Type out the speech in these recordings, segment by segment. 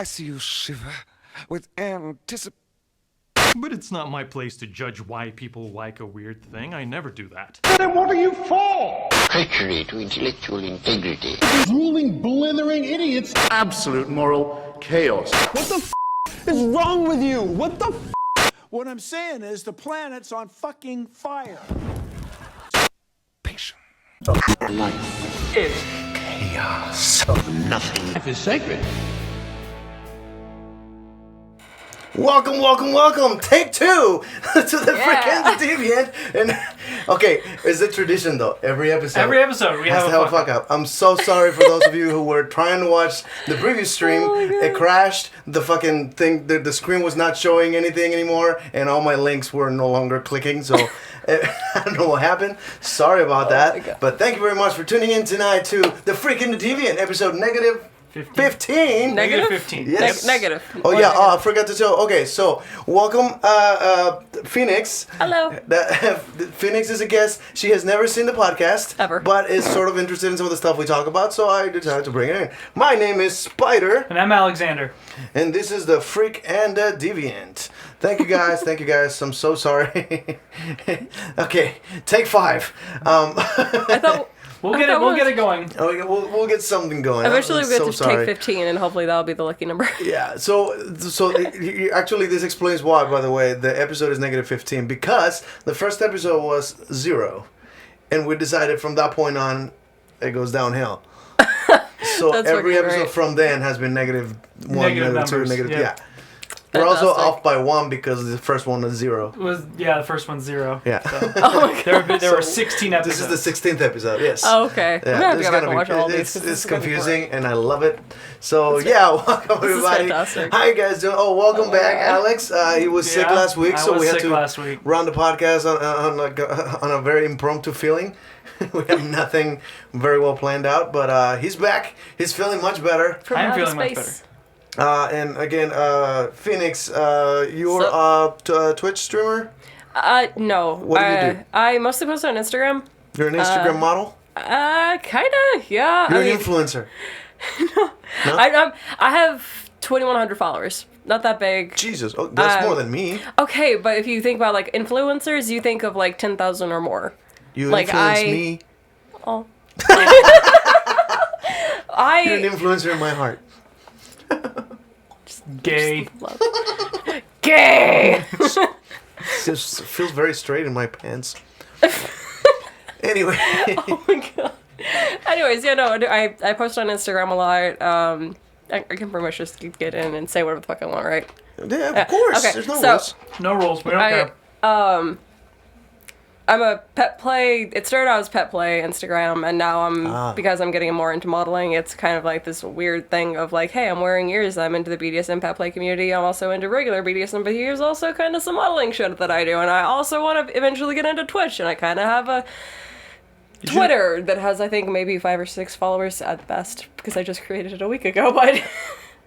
I see you shiver with anticipation. But it's not my place to judge why people like a weird thing. I never do that. Then what are you for? Treachery to intellectual integrity. Drooling, blithering idiots. Absolute moral chaos. What the is wrong with you? What the What I'm saying is the planet's on fucking fire. Patient. Life is chaos. Nothing. Life is sacred. Welcome. Take two to the freaking Deviant. And okay, it's a tradition though. Every episode we has have to a fuck up. I'm so sorry for those of you who were trying to watch the previous stream. It crashed. The fucking thing, the screen was not showing anything anymore, and all my links were no longer clicking. So I don't know what happened. Sorry about that. But thank you very much for tuning in tonight to the freaking Deviant episode negative 15. Negative 15. Yes. Negative. Oh yeah, I forgot to tell. Okay, so welcome, Phoenix. Hello. Phoenix is a guest. She has never seen the podcast Ever. but is sort of interested in some of the stuff we talk about. So I decided to bring it in. My name is Spider, And I'm Alexander. and this is the Freak and the Deviant. Thank you guys. I'm so sorry. Okay, take 5. I thought We'll get it going. Okay, we'll get something going. eventually I'm we get so to sorry. take 15, and hopefully that'll be the lucky number. Yeah, so actually this explains why, by the way, the episode is negative 15, because the first episode was 0, and we decided from that point on, it goes downhill. So That's every fucking episode great. from then has been negative 1, Negative negative 2, numbers, negative, yeah. yeah. We're also Fantastic. off by 1 because the first one was 0. The first one's 0. Yeah. So. Oh my god. There were 16 episodes. This is the 16th episode, yes. Oh, okay. Yeah, I'm gonna have to there's go back gonna and watch be- all these. 'cause this It's is gonna be confusing, great. and I love it. So yeah, welcome This is everybody. fantastic. How you guys doing? Oh, welcome Oh my back, God. Alex. He was sick Yeah, last week, I so was we had sick to last week. run the podcast on a very impromptu feeling. We have nothing very well planned out, but he's back. He's feeling much better. From I am outer feeling much space. And again, Phoenix, you're a Twitch streamer. No. What do you do? I mostly post on Instagram. You're an Instagram model. Kinda, yeah. You're I mean, an influencer. I have 2,100 followers. Not that big. Jesus, oh, that's more than me. Okay, but if you think about like influencers, you think of like 10,000 or more. You Like, influence I- me. Oh. You're an influencer in my heart. Gay. Gay. Just feels very straight in my pants. Anyway. Oh my god. Anyways, yeah, no, I post on Instagram a lot. I can pretty much just get in and say whatever the fuck I want, right? Yeah, of course. Okay, There's no so- rules. No rules. We don't care. I'm a pet play. It started out as pet play Instagram, and now because I'm getting more into modeling. It's kind of like this weird thing of like, hey, I'm wearing ears. I'm into the BDSM pet play community. I'm also into regular BDSM, but here's also kind of some modeling shit that I do, and I also want to eventually get into Twitch, and I kind of have a Twitter that has I think maybe 5 or 6 followers at best because I just created it a week ago, but.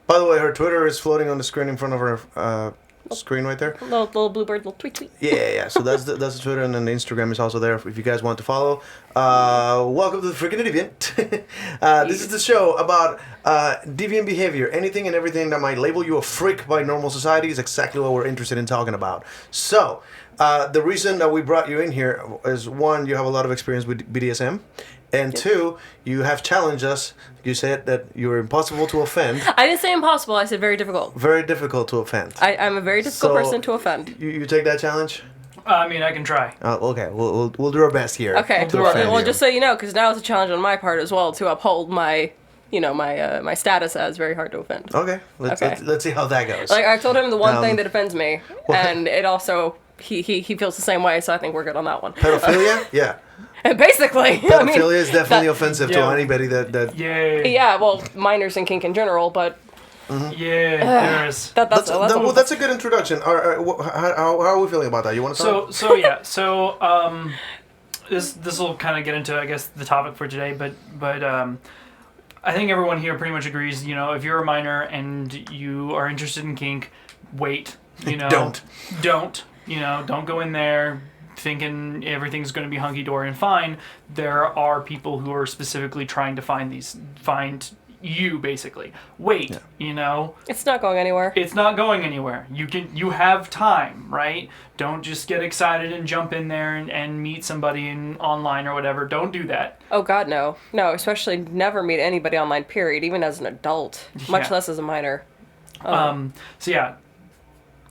By the way, her Twitter is floating on the screen in front of her screen right there. little bluebird, little tweet. Yeah. So that's the Twitter, and then the Instagram is also there if you guys want to follow. Welcome to the freaking Deviant. This is the show about deviant behavior. Anything and everything that might label you a freak by normal society is exactly what we're interested in talking about. So, the reason that we brought you in here is, 1, you have a lot of experience with BDSM. And 2, you have challenged us. You said that you were impossible to offend. I didn't say impossible. I said very difficult. Very difficult to offend. I'm a very difficult So, person to offend. You take that challenge? I mean, I can try. Okay, we'll do our best here. Okay. to offend Well, you. just so you know, because now it's a challenge on my part as well to uphold my, my status as very hard to offend. Okay, let's see how that goes. Like I've told him the one thing Um, that offends me, and it also he feels the same way. So I think we're good on that one. Pedophilia? Yeah. Basically, Pedophilia is definitely that- offensive to Yeah. anybody that Yay. Yeah, well, minors and kink in general, but Yeah, there is. that's well, that's a good introduction. How are we feeling about that? You want to start? So this will kind of get into, I guess, the topic for today, but I think everyone here pretty much agrees, if you're a minor and you are interested in kink, wait, Don't go in there thinking everything's going to be hunky-dory and fine. There are people who are specifically trying to find you basically. Wait, you know? It's not going anywhere. It's not going anywhere. You have time, right? Don't just get excited and jump in there and meet somebody online or whatever. Don't do that. Oh God, no. No, especially never meet anybody online, period, even as an adult, much less as a minor. So yeah,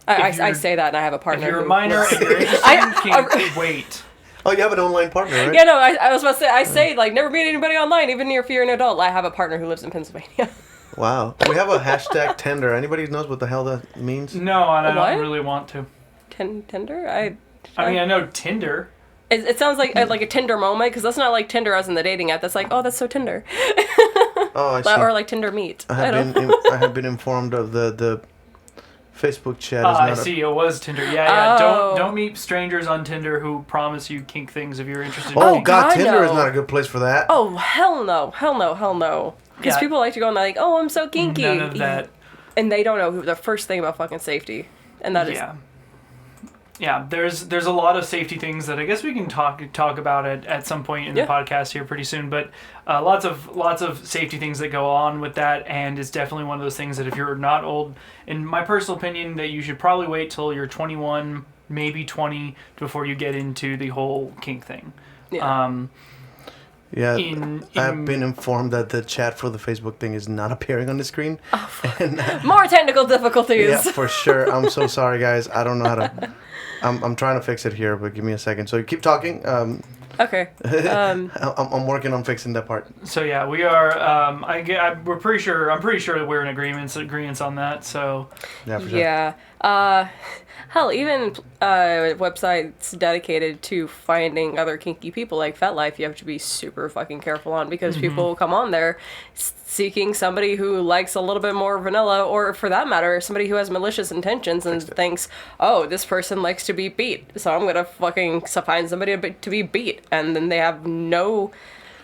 I say that and I have a if partner you're a who- minor and you're interested in kink, wait. Oh, you have an online partner, right? Yeah, no, I was about to say, I say, like, never meet anybody online, even if you're an adult. I have a partner who lives in Pennsylvania. Wow. We have a hashtag Tinder. Anybody knows what the hell that means? No, and I What? don't really want to. Tinder? I mean, I know Tinder. It sounds like a Tinder moment, because that's not like Tinder as in the dating app. That's like, oh, that's so Tinder. Oh, I see. Or like Tinder Meet. I have been informed of the Facebook chat. Is I not see. It was Tinder. Yeah. Oh. Don't meet strangers on Tinder who promise you kink things if you're interested. Oh, Oh, God, God, Tinder is no. not a good place for that. Oh, hell no. Hell no. Hell no. Because Yeah. people like to go and they're like, oh, I'm so kinky. None of that. And they don't know the first thing about fucking safety. And that is... Yeah, there's a lot of safety things that I guess we can talk about at some point in the podcast here pretty soon. But lots of safety things that go on with that, and it's definitely one of those things that if you're not old, in my personal opinion, that you should probably wait till you're 21, maybe 20, before you get into the whole kink thing. Yeah. Yeah, in- I've been informed that the chat for the Facebook thing is not appearing on the screen. More technical difficulties. Yeah, for sure. I'm so sorry, guys. I don't know how to... I'm trying to fix it here, but give me a second. So you keep talking. Okay. I'm working on fixing that part. So yeah, we are. I'm pretty sure that we're in agreements on that. So Yeah, for sure. Yeah. Hell, even websites dedicated to finding other kinky people like FetLife, you have to be super fucking careful on, because people will come on there seeking somebody who likes a little bit more vanilla, or for that matter, somebody who has malicious intentions and thinks, oh, this person likes to be beat, so I'm gonna fucking find somebody to be beat, and then they have no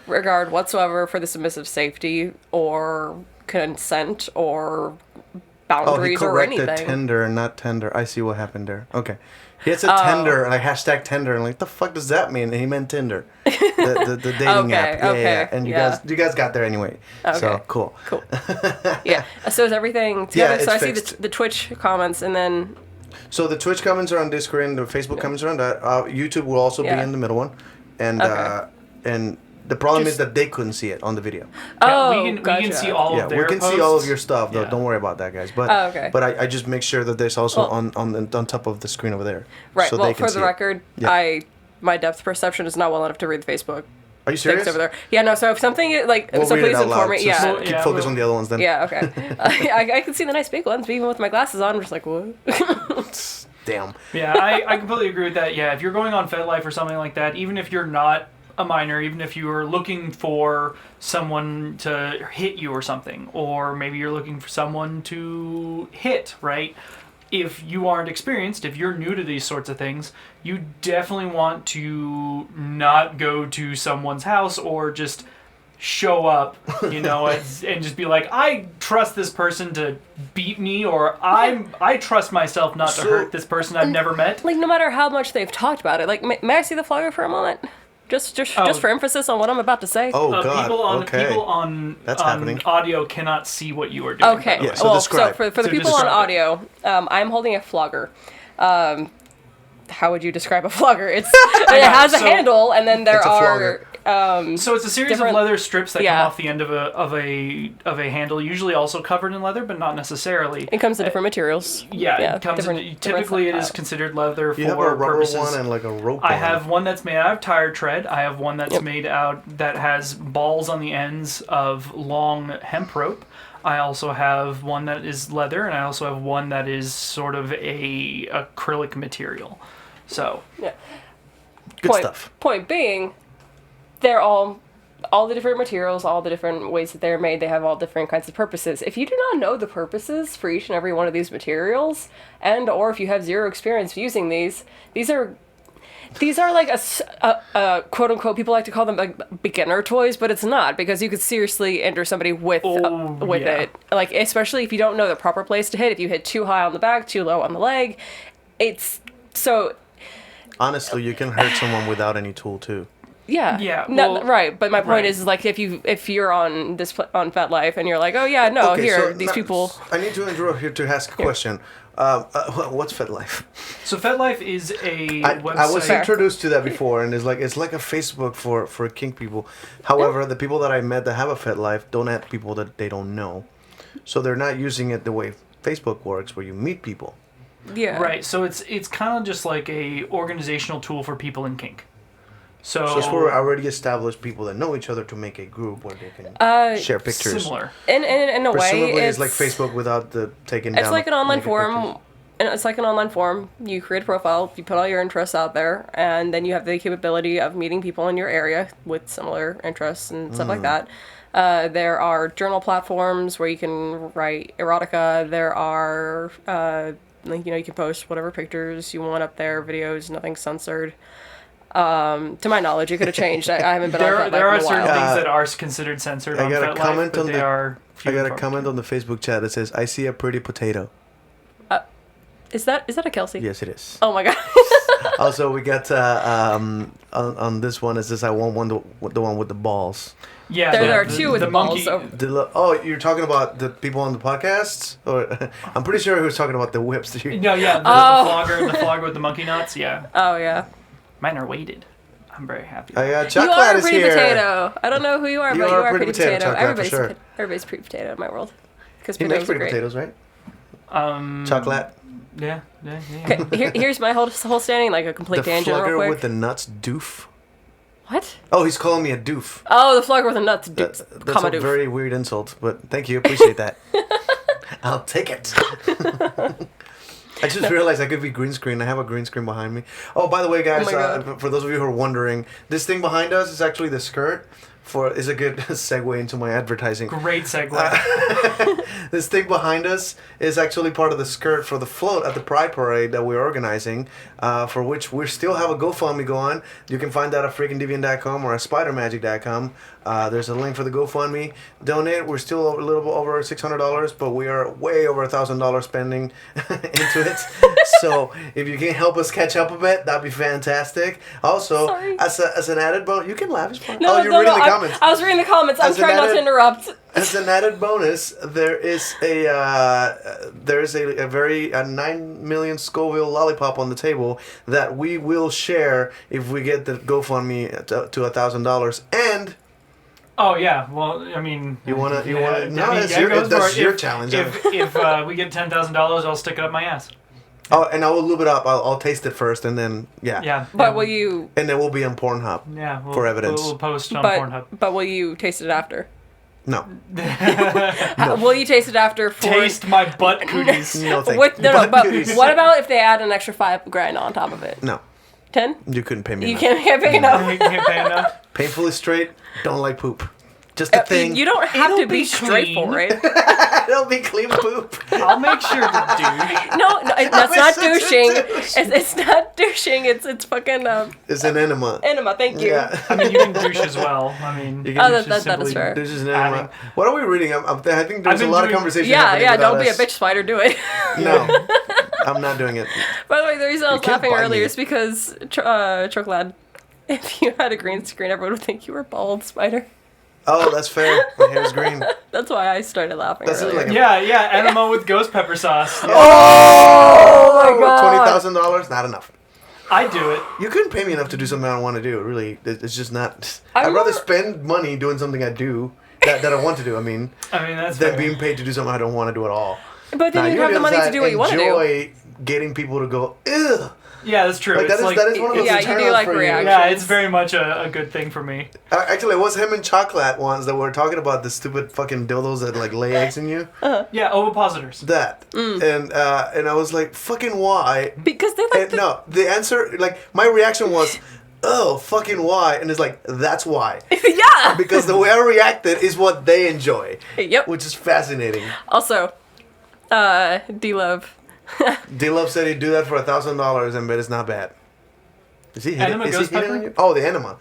regard whatsoever for the submissive safety or consent or Oh, he boundaries or corrected anything. Tinder and not tender. I see what happened there. Okay. He had said tender, like hashtag tender, and like, the fuck does that mean? And he meant Tinder, the dating Okay, app. Yeah, okay, yeah. And you guys got there anyway. So Okay. cool. Cool. Yeah. So is everything together? Yeah, so I it's see fixed. the Twitch comments, and then So the Twitch comments are on Discord, and the Facebook comments are on that. YouTube will also be Yeah. in the middle one, and Okay. and the problem is that they couldn't see it on the video. oh, we can gotcha. see all Yeah, of their we can posts. see all of your stuff though. Yeah. Don't worry about that, guys. But Oh, okay. but I just make sure that there's also Well- on top of the screen over there. Right. So well, they can for see the it. record, Yeah. my depth perception is not well enough to read the Facebook Are you serious? things over there. Yeah. No. So if something like, We'll so read it please out inform loud. me. So Yeah. keep Yeah, focus we'll- on the other ones then. Yeah. Okay. I can see the nice big ones, but even with my glasses on, I'm just like, what? Damn. Yeah, I completely agree with that. Yeah, if you're going on FetLife or something like that, even if you're not a minor, even if you are looking for someone to hit you or something, or maybe you're looking for someone to hit, right? If you aren't experienced, if you're new to these sorts of things, you definitely want to not go to someone's house or just show up, you know, and just be like, I trust this person to beat me, or I trust myself not to hurt this person I've never met. Like, no matter how much they've talked about it, like, may I see the flogger for a moment? Just for emphasis on what I'm about to say. Oh God. People on That's happening. audio cannot see what you are doing. Okay. by the Yeah, way. so well, describe. so for the So people on describe audio, I'm holding a flogger. How would you describe a flogger? It has a so- handle, and then there It's a are So it's a series of different- leather strips that yeah. come off the end of a handle, usually also covered in leather, but not necessarily. it comes in different materials. Yeah, it comes in. different Typically, it is styles. considered leather You have for a rubber purposes. one and like a rope I one. have one that's made out of tire tread. I have one that's Yep. made out that has balls on the ends of long hemp rope. I also have one that is leather, and I also have one that is sort of a acrylic material. So Yeah. Good stuff. Point being, they're all the different materials, all the different ways that they're made, they have all different kinds of purposes. If you do not know the purposes for each and every one of these materials, and or if you have zero experience using these are like a quote unquote, people like to call them like beginner toys, but it's not, because you could seriously injure somebody with yeah. it. Like, especially if you don't know the proper place to hit. If you hit too high on the back, too low on the leg, it's so. Honestly, you can hurt someone without any tool too. Yeah. Yeah, No, well, right. But my point right. is like if you're on on FetLife and you're like, oh yeah, no, Okay, here so these now- people. I need to interrupt here to ask a question. What's FetLife? So FetLife is a website. I was Fair. introduced to that before, and it's like a Facebook for kink people. However, the people that I met that have a FetLife don't add people that they don't know, so they're not using it the way Facebook works, where you meet people. Yeah. Right. So it's kind of just like a organizational tool for people in kink. So So it's for already established people that know each other to make a group where they can share pictures. similar. In a way, Presumably, it's it's like Facebook without the taking down. It's like an online naked forum. pictures. And it's like an online forum. You create a profile, you put all your interests out there, and then you have the capability of meeting people in your area with similar interests and stuff like that. There are journal platforms where you can write erotica. There are, like, you can post whatever pictures you want up there, videos, nothing censored. To my knowledge, it could have changed. I haven't been on There FetLife are in a certain while. things that are considered censored I on got a FetLife, comment but on they the- are. I got a few and comment on the Facebook chat that says, "I see a pretty potato." Is that a Kelsey? Yes, it is. Oh my god. Also, we got on this one. It says, "I want the one with the balls." Yeah, There are two with the the balls. monkey. Oh, you're talking about the people on the podcasts, or I'm pretty sure he was talking about the whips. No, yeah, the flogger with the monkey nuts. Yeah, Oh yeah. mine are weighted. I'm very happy. I got You chocolate are a is pretty here. potato. I don't know who you are, You but you are a are a pretty pretty potato, potato. chocolate, for sure. Everybody's pretty potato in my world. Because He makes potatoes are pretty great. potatoes, right? Um, Chocolate. Yeah. Okay, here's my whole standing, like a complete The tangent real flugger quick. with the nuts doof. What? Oh, he's calling me a doof. Oh, the flogger with the nuts. That's comma a doof. very weird insult, but thank you. Appreciate that. I'll take it. I just realized I could be green screen. I have a green screen behind me. Oh, by the way, guys, my God. for those of you who are wondering, this thing behind us is actually the skirt. Is a good segue into my advertising. Great segue. This thing behind us is actually part of the skirt for the float at the Pride Parade that we're organizing, for which we still have a GoFundMe going. You can find that at freakingdeviant.com or at spidermagic.com. There's a link for the GoFundMe. Donate. We're still a little bit over $600, but we are way over $1,000 spending into it. So if you can help us catch up a bit, that'd be fantastic. Also, Sorry. as an added bonus, you can laugh. It's fine. No, Oh, you're no, reading no, the comments. I was reading the comments. I'm As an trying not to added- interrupt. As an added bonus, there is a 9 million Scoville lollipop on the table that we will share if we get the GoFundMe to $1,000. And Oh yeah. Well, I mean, you wanna no, I mean, that's yeah, your, goes that's for it. your If- challenge. If we get $10,000, I'll stick it up my ass. Oh, and I will lube it up. I'll taste it first, and then Yeah. But will you? and then we'll be on Pornhub. Yeah. for evidence. We'll post on Pornhub. But will you taste it after? No, Will you taste it after for? Taste my butt cooties. no, thank What, you. no, Butt but goodies. what about if they add an extra $5,000 on top of it? No, 10? you couldn't pay me. You enough. can't pay enough. You can't pay enough. Painfully straight. Don't like poop. Just a thing. You don't have It'll to be be straight clean. for it. It'll be clean poop. I'll make sure to douche. No, that's not such a douching. douche. It's not douching. It's fucking It's an enema. enema. Thank you. Yeah. I mean, you can douche as well. I mean, You Oh, can that just is simply- fair. This is an Adding- enema. What are we reading? I think there's a been lot of doing- conversation. Yeah, happening yeah. without Don't be a us. bitch spider. Do it. No, I'm not doing it. By the way, the reason I was can't laughing buy earlier me. is because Chocolate, if you had a green screen, everyone would think you were bald, Spider. Oh, that's fair. My hair's green. That's why I started laughing That's earlier. like a- yeah, enema with ghost pepper sauce. Yeah, Oh my god! $20,000, not enough. I do it. You couldn't pay me enough to do something I don't want to do. Really, it's just not. I'm I'd rather more- spend money doing something I do that I want to do. I mean, I mean, that's than fair. being paid to do something I don't want to do at all. But then Now, you you're have the other money to side, do what you want to do. Enjoy getting people to go, ugh. Yeah, that's true. Like, It's that is one of those Yeah, you do turn-ons like for you. reaction. yeah, it's very much a good thing for me. Actually, it was him and Chocolate ones that were talking about the stupid fucking dildos that like lay eggs in you. Yeah, ovipositors. That and I was like, fucking why? Because they like And no, the answer, like my reaction was, oh, fucking why? And it's like, that's why. yeah. Because the way I reacted is what they enjoy, Yep. which is fascinating. Also, D-Love. D-Love said he'd do that for $1,000 and bet it's not bad. Is he hitting, Enema is he ghost hitting pepper? on you? Oh, the enema.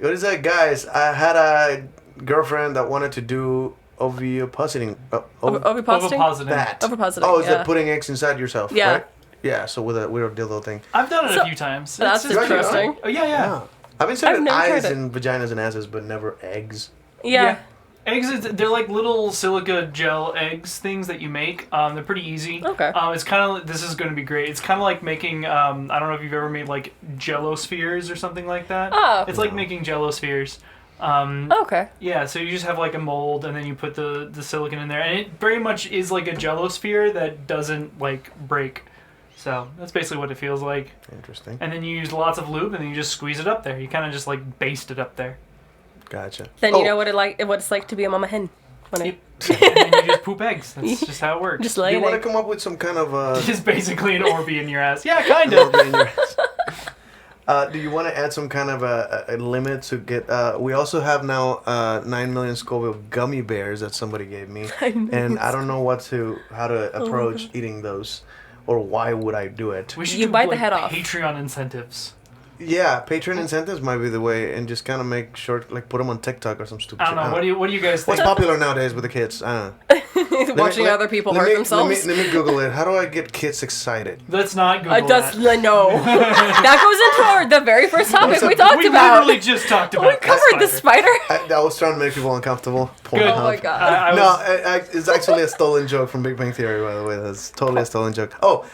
What is that, guys? I had a girlfriend that wanted to do ovipositing. Ovipositing? Ovipositing. That. Ovipositing, Oh, is yeah. that putting eggs inside yourself? Yeah. Right? Yeah, so with a weird dildo thing. I've done it a few times. That's It's interesting. Oh yeah. I've been saying never eyes tried it. and vaginas and asses, but never eggs. Yeah. Eggs, they're like little silica gel eggs things that you make. They're pretty easy. Okay. It's kind of, this is going to be great. It's kind of like making, I don't know if you've ever made like Jello spheres or something like that. Oh. It's like making Jello spheres. Okay. Yeah, so you just have like a mold and then you put the silicon in there. And it very much is like a Jello sphere that doesn't like break. So that's basically what it feels like. Interesting. And then you use lots of lube and then you just squeeze it up there. You kind of just like baste it up there. Gotcha. Then you know what it's like to be a mama hen. When Yep. And then you just poop eggs. That's just how it works. just Do lay you want to it. come up with some kind of Just basically an Orby in your ass. Yeah, kind of. do you want to add some kind of a limit to get? We also have now 9 million Scoville gummy bears that somebody gave me, and I don't know how to approach eating those, or why would I do it? We should You do, bite the like, head off. Patreon incentives. Yeah, Patreon incentives might be the way, and just kind of make short, like put them on TikTok or some stupid. I don't shit. know. What do you guys think? What's popular nowadays with the kids? I don't know. Watching other people hurt themselves. Let me Google it. How do I get kids excited? Let's not Google Does that. no. That goes into the very first topic we talked We about. literally just talked about We covered the spider. I was trying to make people uncomfortable. Good. Oh my god. I No, was, it's actually a stolen joke from Big Bang Theory, by the way. That's totally a stolen joke. Oh,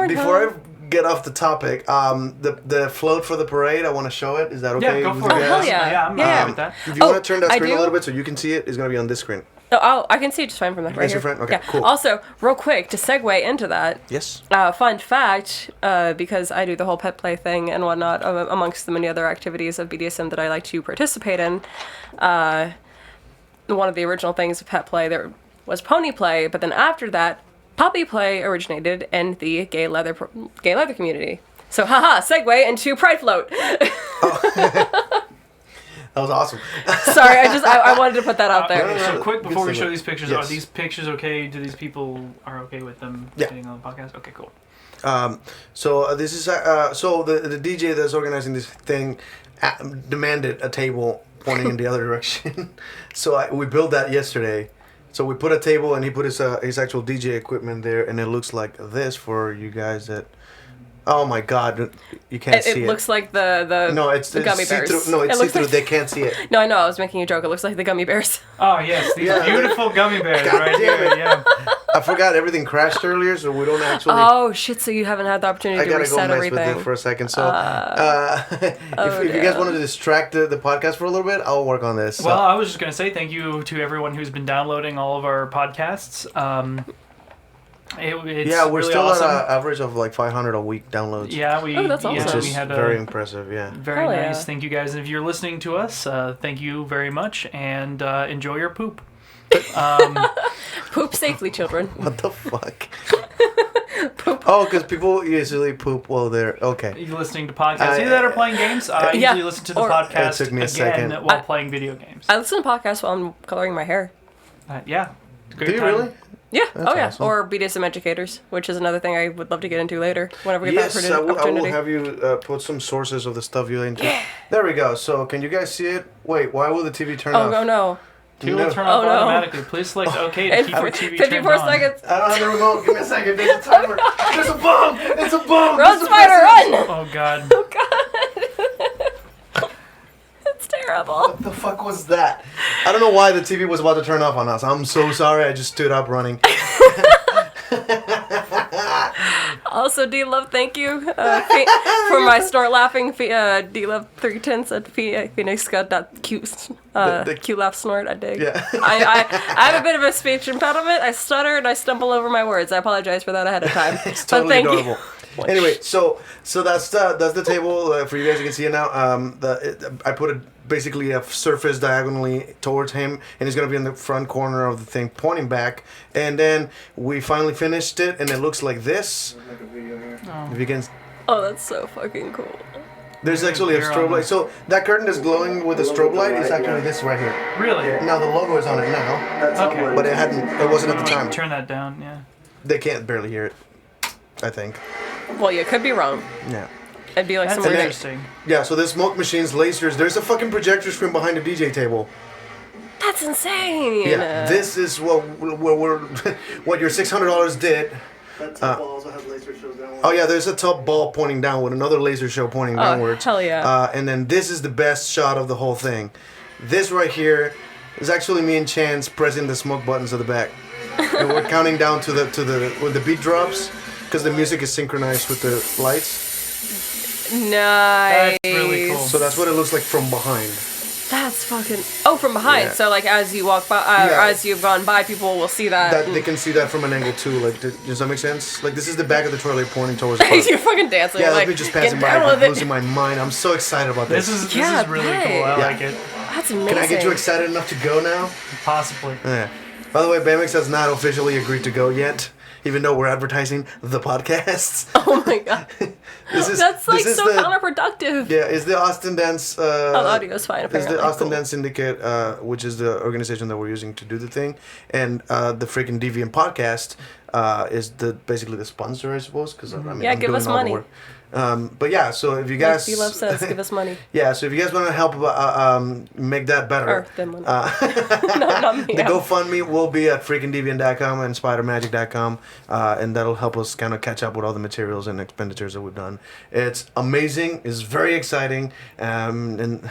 before I get off the topic, the float for the parade, I want to show it. Is that okay? yeah, go with for you it. hell guys? yeah. I'm Yeah. happy with that. If you want to turn that I screen a do. little bit so you can see it, it's going to be on this screen. Oh, I can see it just fine from there. Right That's here. your friend? Okay, yeah. cool. Also, real quick, to segue into that, Yes. fun fact, because I do the whole pet play thing and whatnot, amongst the many other activities of BDSM that I like to participate in, one of the original things of pet play there was pony play, but then after that, puppy play originated in the gay leather community. So, haha, segue into Pride Float. That was awesome. Sorry, I wanted to put that out there. Okay, so quick Good before we segue. show these pictures, Yes. are these pictures okay? Do these people are okay with them Yeah. being on the podcast? Okay, cool. So this is so the DJ that's organizing this thing demanded a table pointing in the other direction. So we built that yesterday. So we put a table and he put his actual DJ equipment there, and it looks like this for you guys that. Oh my God, you can't see it. It looks like the No, it's gummy bears. see-through. No, it's It looks see-through. like- They can't see it. No, I know. I was making a joke. It looks like the gummy bears. Oh yes, these Yeah. beautiful gummy bears God right damn here. it. Yeah. I forgot everything crashed earlier, so we don't actually. Oh shit! So you haven't had the opportunity I to gotta go reset mess everything. with it for a second. So, if you guys wanted to distract the podcast for a little bit, I'll work on this. So. Well, I was just gonna say thank you to everyone who's been downloading all of our podcasts. It's yeah, we're really still awesome. at an average of like 500 a week downloads. Yeah, we. Oh, that's yeah, awesome. Which we is had very impressive, yeah. very Hell nice. yeah. Thank you guys, and if you're listening to us, thank you very much, and enjoy your poop. Poop safely, children. What the fuck? Oh, because people usually poop while they're... Okay. You're listening to podcasts. Either that or playing games. I Yeah, usually listen to the or- podcast It took me a again second. while playing video games. I listen to podcasts while I'm coloring my hair. Yeah. Great Do you time. really? Yeah. That's oh yeah. awesome. Or BDSM educators, which is another thing I would love to get into later whenever we get Yes, that I will opportunity. have you put some sources of the stuff you're into. There we go. So, can you guys see it? Wait, why will the TV turn off? Oh no. Two will turn off Oh, no. automatically. Please select OK to And keep your TV 54 turned on. seconds. I don't have the remote. Give me a second. There's a timer. There's a bomb. It's a bomb. Run, There's a spider, message. run! Oh God. Oh god. It's terrible. What the fuck was that? I don't know why the TV was about to turn off on us. I'm so sorry. I just stood up running. Also, D-Love, thank you for my snort laughing. D-Love 310 at Phoenix got that cute, cute laugh snort. I dig. Yeah. I have a bit of a speech impediment. I stutter and I stumble over my words. I apologize for that ahead of time. It's totally thank adorable. you. Anyway, so that's the table for you guys. You can see it now. I put basically a surface diagonally towards him, and he's gonna be in the front corner of the thing, pointing back. And then we finally finished it, and it looks like this. If you can. Oh, that's so fucking cool. There's actually a You're strobe on light. So that curtain that's glowing with a strobe light is actually this right here. Really? Now the logo is on it now, Okay. but it wasn't at the time. Turn that down. Yeah. They can't barely hear it, I think. Well, you could be wrong. Yeah. It'd be like That's some weird. interesting. Yeah, so there's smoke machines, lasers. There's a fucking projector screen behind the DJ table. That's insane. Yeah, this is what your $600 did. That top ball also has laser shows downwards. Oh yeah, there's a top ball pointing down with another laser show pointing downwards. Hell yeah. And then this is the best shot of the whole thing. This right here is actually me and Chance pressing the smoke buttons at the back. And we're counting down to the when the beat drops, because the music is synchronized with the lights. Nice. That's really cool. So that's what it looks like from behind. That's fucking. Oh, from behind. Yeah. So like as you walk by, as you've gone by, people will see that. That they can see that from an angle too. Like, does that make sense? Like, this is the back of the toilet pointing towards the front. You're fucking dancing. Yeah, like, me just passing by, I'm losing my mind. I'm so excited about this. This is Yeah, really bet. cool. I Yeah. like it. That's amazing. Can I get you excited enough to go now? Possibly. Yeah. By the way, Bamix has not officially agreed to go yet, even though we're advertising the podcasts. Oh my god. That's like so counterproductive. Yeah, it's the Austin Dance. Oh, the audio's fine. It's Apparently. the Austin Cool. Dance Syndicate, which is the organization that we're using to do the thing, and the freaking Deviant podcast is basically the sponsor, I suppose. Because I mean, Yeah, I'm give doing us all the money. work. But yeah, so if you guys, Like B-Love says, give us money. yeah, so if you guys want to help make that better, Or them money. No, not me. the GoFundMe will be at freakingdeviant.com and spidermagic.com, and that'll help us kind of catch up with all the materials and expenditures that we've done. It's amazing. It's very exciting. And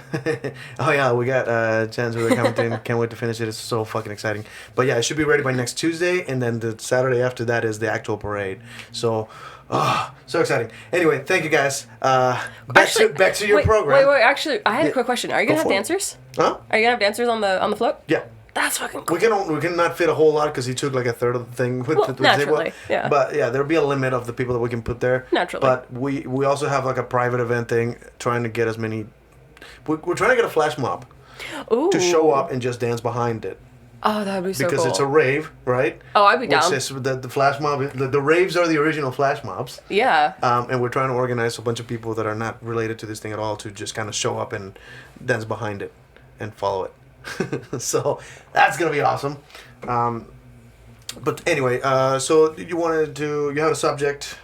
oh yeah, we got Chance with the commenting. Can't wait to finish it. It's so fucking exciting. But yeah, it should be ready by next Tuesday, and then the Saturday after that is the actual parade. So. Oh, so exciting. Anyway, thank you guys. Back to your program. Wait. Actually, I had a quick question. Are you gonna have for it. dancers? Huh? Are you gonna have dancers on the float? Yeah. That's fucking cool. We cannot fit a whole lot because he took like a third of the thing with Well, the naturally, table. yeah. But yeah, there'll be a limit of the people that we can put there. Naturally. But we also have like a private event thing, trying to get as many. We're trying to get a flash mob Ooh. to show up and just dance behind it. Oh, that would be so cool. Because it's a rave, right? Oh, I'd be down. Which is the flash mob. The raves are the original flash mobs. Yeah. And we're trying to organize a bunch of people that are not related to this thing at all to just kind of show up and dance behind it and follow it. So that's gonna be awesome. But anyway, so you have a subject.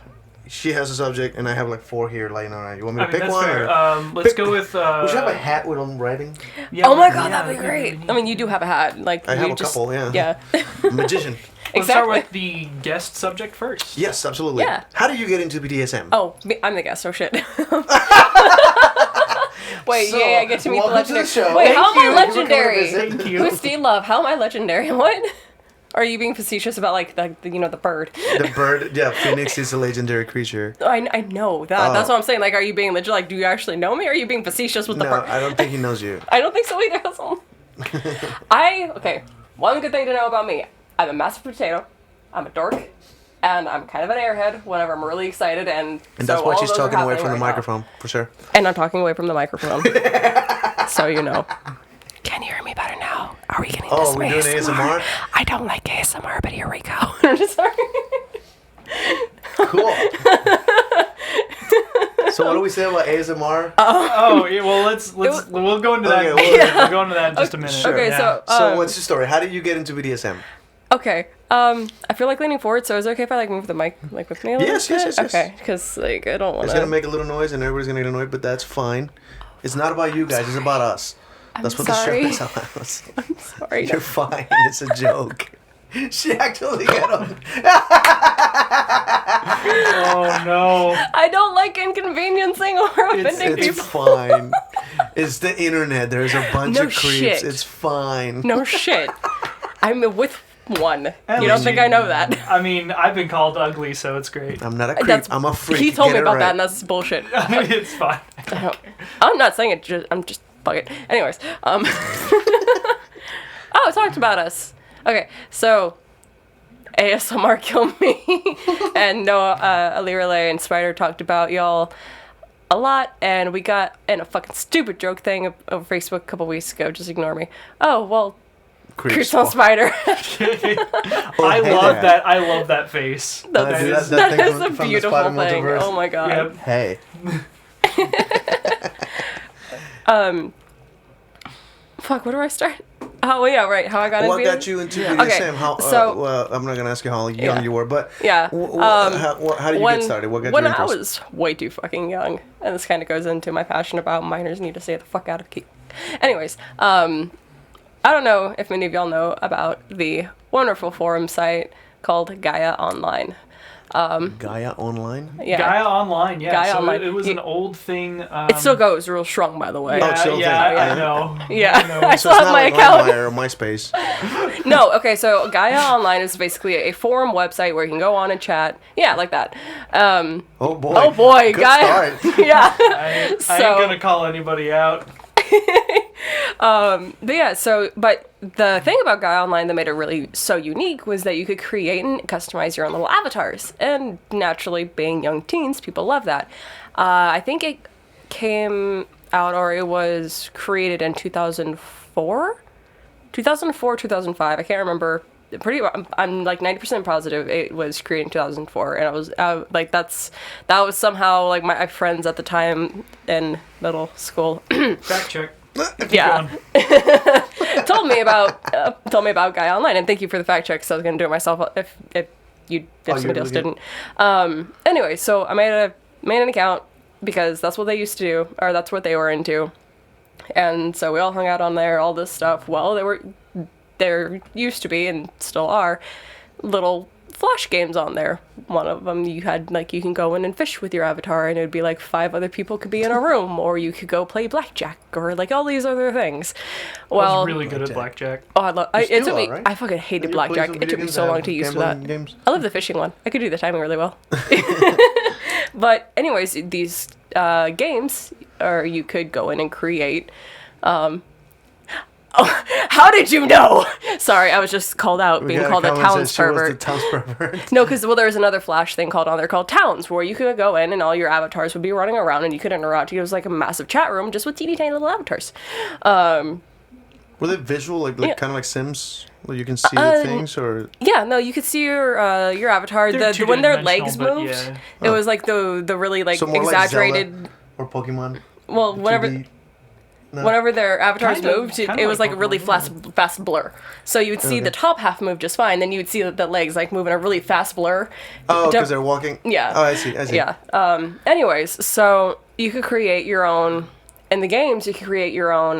She has a subject, and I have like 4 here lying around. You want me to pick that's one? fair. Or Let's go with. we should have a hat with them writing. Yeah, Oh my god, yeah, that'd be great. I mean, you do have a hat. Like I have you a just, couple, yeah. Yeah. Magician. Let's start Exactly. with the guest subject first. Yes, absolutely. Yeah. How do you get into BDSM? Oh, I'm the guest. Oh shit. Wait, So, yeah, I get to meet the welcome to the legendary. show. Wait, Thank how am you. I We're coming to legendary? visit. Thank you. Who's Steve Love? How am I legendary? What? Are you being facetious about like the the bird? The bird, yeah, Phoenix is a legendary creature. I know that. That's what I'm saying. Like, are you being legit? Like, do you actually know me? Or are you being facetious with the No, bird? I don't think he knows you. I don't think so either. That's all. Okay. One good thing to know about me: I'm a massive potato. I'm a dork, and I'm kind of an airhead whenever I'm really excited. And And so that's why all she's those are talking away happening from the right now. microphone, for sure. And I'm talking away from the microphone, so you know. Can you hear me better now? Are we getting Oh, this we're doing ASMR? I don't like ASMR, but here we go. I'm just sorry. Cool. So what do we say about ASMR? Oh, yeah, well, we'll go into that. Okay, We'll go into that in just a minute. Sure. Okay, Yeah. So what's your story? How did you get into BDSM? Okay. I feel like leaning forward, so is it okay if I like move the mic like with me a little Yes, bit? yes, yes, yes. Okay, because like I don't want It's to. gonna make a little noise and everybody's gonna get annoyed, but that's fine. It's not about you guys, it's about us. That's what sorry. the show is about. Sorry. You're fine. It's a joke. She actually got on. Oh no. I don't like inconveniencing or offending It's people. fine. It's the internet. There's a bunch No of creeps. shit. It's fine. No shit. I'm with one. At You don't least think I know that? I mean, I've been called ugly, so it's great. I'm not a creep. That's- I'm a freak. He told Get me it about right. that, and that's bullshit. It's fine. I'm not saying it. I'm just bugging. Anyways, oh, it talked about us. Okay, so ASMR killed me, and Noah, Ali Relay, and Spider talked about y'all a lot, and we got in a fucking stupid joke thing over Facebook a couple weeks ago. Just ignore me. Oh well, creeps on Spider. I love that. I love that face. That do is, that that thing is from- a from the beautiful Spider thing. multiverse. Oh my god. Yep. Hey. Fuck, where do I start? Oh yeah, right. How I got What into got you into Yeah. BDSM? Okay, How? so- well, I'm not gonna ask you how young Yeah. you were, but Yeah. how did you get started? What got when you I interested? was way too fucking young, and this kind of goes into my passion about minors need to stay the fuck out of key. Anyways, I don't know if many of y'all know about the wonderful forum site called Gaia Online. Gaia Online. Yeah. Gaia Online, yeah. Gaia so Online. it was an old thing. It still goes real strong, by the way. Oh, it's still a yeah, thing. I know. Yeah, I know. I So still it's have not my like account. LimeWire or MySpace. No, okay, so Gaia Online is basically a forum website where you can go on and chat. Yeah, like that. Oh boy. Oh boy, Good Gaia. start. Yeah. I ain't So- gonna call anybody out. But the thing about Gaia Online that made it really so unique was that you could create and customize your own little avatars. And naturally, being young teens, people love that. I think it came out, or it was created in 2004? 2004, 2005, I can't remember. I'm like 90% positive it was created in 2004, and that was somehow like my friends at the time in middle school. Fact check. Yeah. told me about Gaia Online, and thank you for the fact check. Because I was gonna do it myself if somebody else didn't. Anyway, so I made an account because that's what they used to do, or that's what they were into, and so we all hung out on there, all this stuff. Well, there used to be, and still are, little flash games on there. One of them you had, like, you can go in and fish with your avatar, and it would be like 5 other people could be in a room, or you could go play blackjack, or like all these other things. I Well, was really good at blackjack. it took me. right? I fucking hated You play blackjack. some It video took me games so that long have to get used to gambling that. games? I love the fishing one. I could do the timing really well. But anyways, these games, or you could go in and create. Oh, how did you know? Sorry, I was just called out being called a towns pervert. Towns pervert. No, because there's another Flash thing called on there called Towns, where you could go in and all your avatars would be running around and you could interact. It was like a massive chat room just with teeny tiny little avatars. Were they visual, like Yeah. kind of like Sims, where you can see the things, or? Yeah, no, you could see your avatar. They're When their two-dimensional, legs but moved, yeah. it was like the really like So more like exaggerated. Zelda or Pokemon. Well, whenever 2D? No. whenever their avatars Kinda- moved, it kinda was like like a really Pokemon, fast blur. So you would see the top half move just fine, then you would see the legs like move in a really fast blur. Oh, Def- because they're walking. Yeah. Oh, I see. Yeah. Anyways, so you could create your own in the games. You could create your own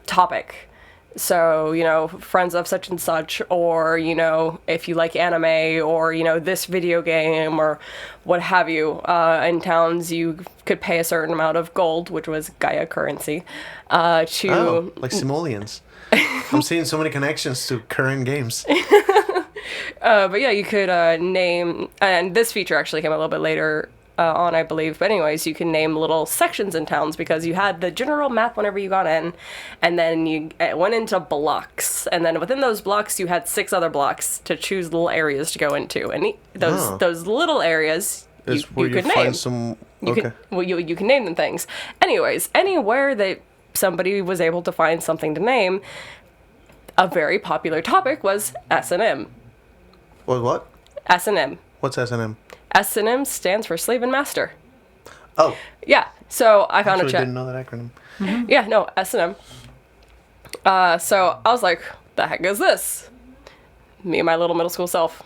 topic. So, you know, friends of such and such, or, you know, if you like anime, or, you know, this video game, or what have you. In towns, you could pay a certain amount of gold, which was Gaia currency, to... Oh, like simoleons. I'm seeing so many connections to current games. But yeah, you could name... And this feature actually came a little bit later on, I believe. But anyways, you can name little sections in towns, because you had the general map whenever you got in, and then you went into blocks, and then within those blocks you had 6 other blocks to choose little areas to go into, and those little areas Is you where you could find name. some. You Okay. can, well, you can name them things. Anyways, anywhere that somebody was able to find something to name, a very popular topic was S&M. What? S&M. What's S&M? S&M stands for Slave and Master. Oh, Yeah, so I found actually a chat. didn't know that acronym. Yeah, no, S&M. So I was like, the heck is this? Me and my little middle school self.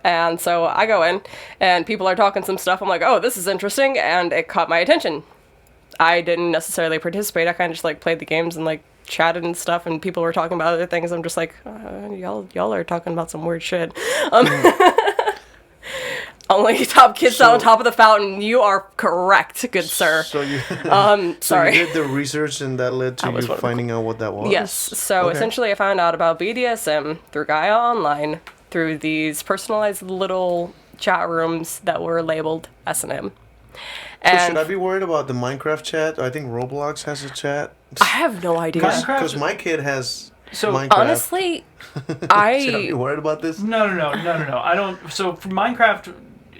And so I go in, and people are talking some stuff. I'm like, oh, this is interesting, and it caught my attention. I didn't necessarily participate. I kind of just like played the games and like chatted and stuff, and people were talking about other things. I'm just like, y'all are talking about some weird shit. Only top kids out on top of the fountain. You are correct, good sir. So you. Sorry. So you did the research, and that led to was you one of the- finding out what that was. Yes. So Okay. essentially, I found out about BDSM through Gaia Online, through these personalized little chat rooms that were labeled S&M. So And should I be worried about the Minecraft chat? I think Roblox has a chat. I have no idea. Minecraft- Because my kid has So, Minecraft. Honestly, Should I be I worried about this? No. I don't. So for Minecraft,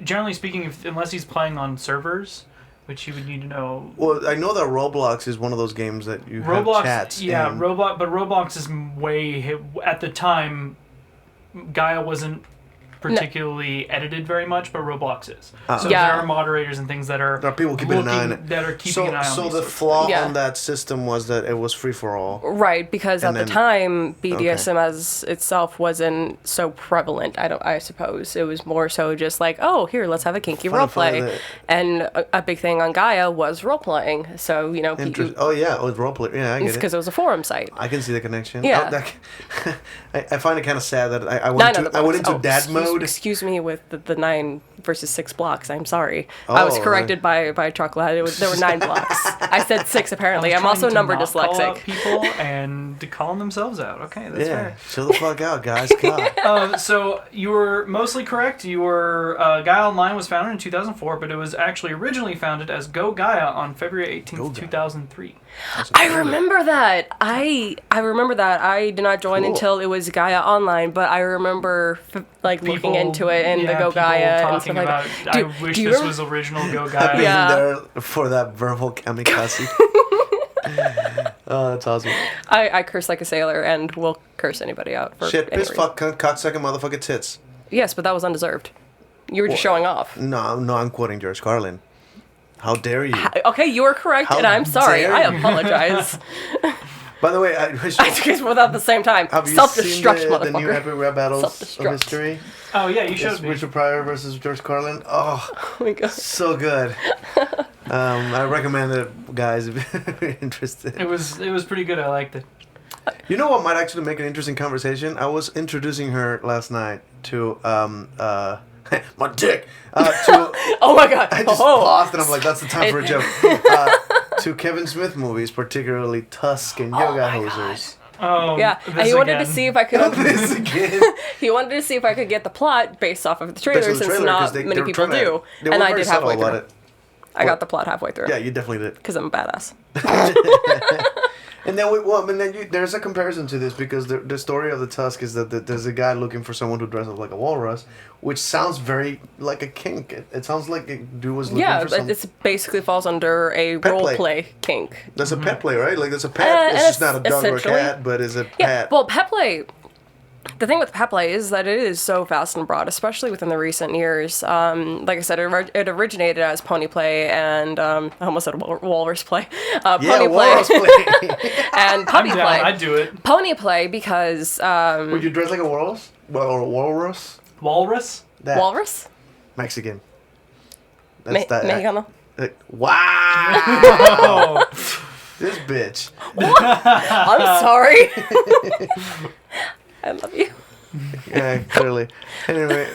generally speaking, unless he's playing on servers, which you would need to know. Well, I know that Roblox is one of those games that you have Roblox, chats. yeah, in. Roblox is way at the time. Gaia wasn't particularly edited very much, but Roblox is. So Yeah. there are moderators and things that are There are people keeping an eye on it. that are keeping So, an eye on so these the sorts of flaw Yeah. on that system was that it was free for all. right, because And at the then- time BDSM as itself wasn't so prevalent. I suppose it was more so just like, oh, here, let's have a kinky Funny roleplay, that- and a big thing on Gaia was role playing. So you know, Oh yeah, with roleplay. Yeah, I get it. because it was a forum site. I can see the connection. Yeah. I find it kind of sad that I I went know into the I went box. into Oh, dad excuse Rude. Excuse me with the 9 versus 6 blocks. I'm sorry. I was Oh, corrected by Chocolate. There were 9 blocks. I said 6 apparently. I'm also number Trying to not call out dyslexic. people and to calling themselves out. Okay, that's Yeah, fair. chill the fuck out, guys. God. So you were mostly correct. You were Gaia Online was founded in 2004, but it was actually originally founded as Go Gaia on February 18th, 2003. I remember that. I remember that. I did not join Cool. until it was Gaia Online, but I remember looking People- into it and the yeah, Go people Gaia and talking stuff like about, that. I wish do you this rem- was original Go Being Gaia. Yeah. there for that verbal kamikaze. Oh, that's awesome. I curse like a sailor and will curse anybody out for Shit, any piss, reason. fuck, cunt, cocksucker, motherfucker, tits. Yes, but that was undeserved. You were just showing off. No, I'm quoting George Carlin. How dare you? Okay, you are correct, How and I'm sorry. dare I you. apologize. By the way, I took it without the same time. have you Self-destruct, seen the new motherfucker. epic rap battles of Self-destruct. history? Oh yeah, you Yes, showed me. Richard Pryor versus George Carlin. Oh, Oh my god. so good. I recommend it, guys, if you're interested. It was pretty good. I liked it. You know what might actually make an interesting conversation? I was introducing her last night to my dick. To Oh my god. I just Oh. paused and I'm like, that's the time for a joke. To Kevin Smith movies, particularly Tusk and Yoga Hosers. Oh Yeah, this and he wanted to again. see if I could. This again. He wanted to see if I could get the plot based off of the trailer, Based on the since trailer, 'cause not they many were people trying to- do, they and were I very did halfway subtle through. about it. I got the plot halfway through. Yeah, you definitely did. Because I'm a badass. And then there's a comparison to this because the story of the Tusk is that there's a guy looking for someone to dress up like a walrus, which sounds very like a kink. It sounds like a dude was looking Yeah, for but some. it basically falls under a Pet role play. play kink. That's a pet play, right? Like that's a pet. It's just not a dog or a essentially. cat, but it's a Yeah, pet. well, pet play. The thing with pet play is that it is so fast and broad, especially within the recent years. Like I said, it originated as pony play and I almost said walrus play. Pony play walrus play. and I'm puppy down. play. I'd do it. Pony play because Would you dress like a walrus? Well, or a walrus? Walrus. That. walrus. Mexican. Mexicano. Wow. Oh, This bitch. I'm sorry. I love you. Yeah, clearly. Anyway.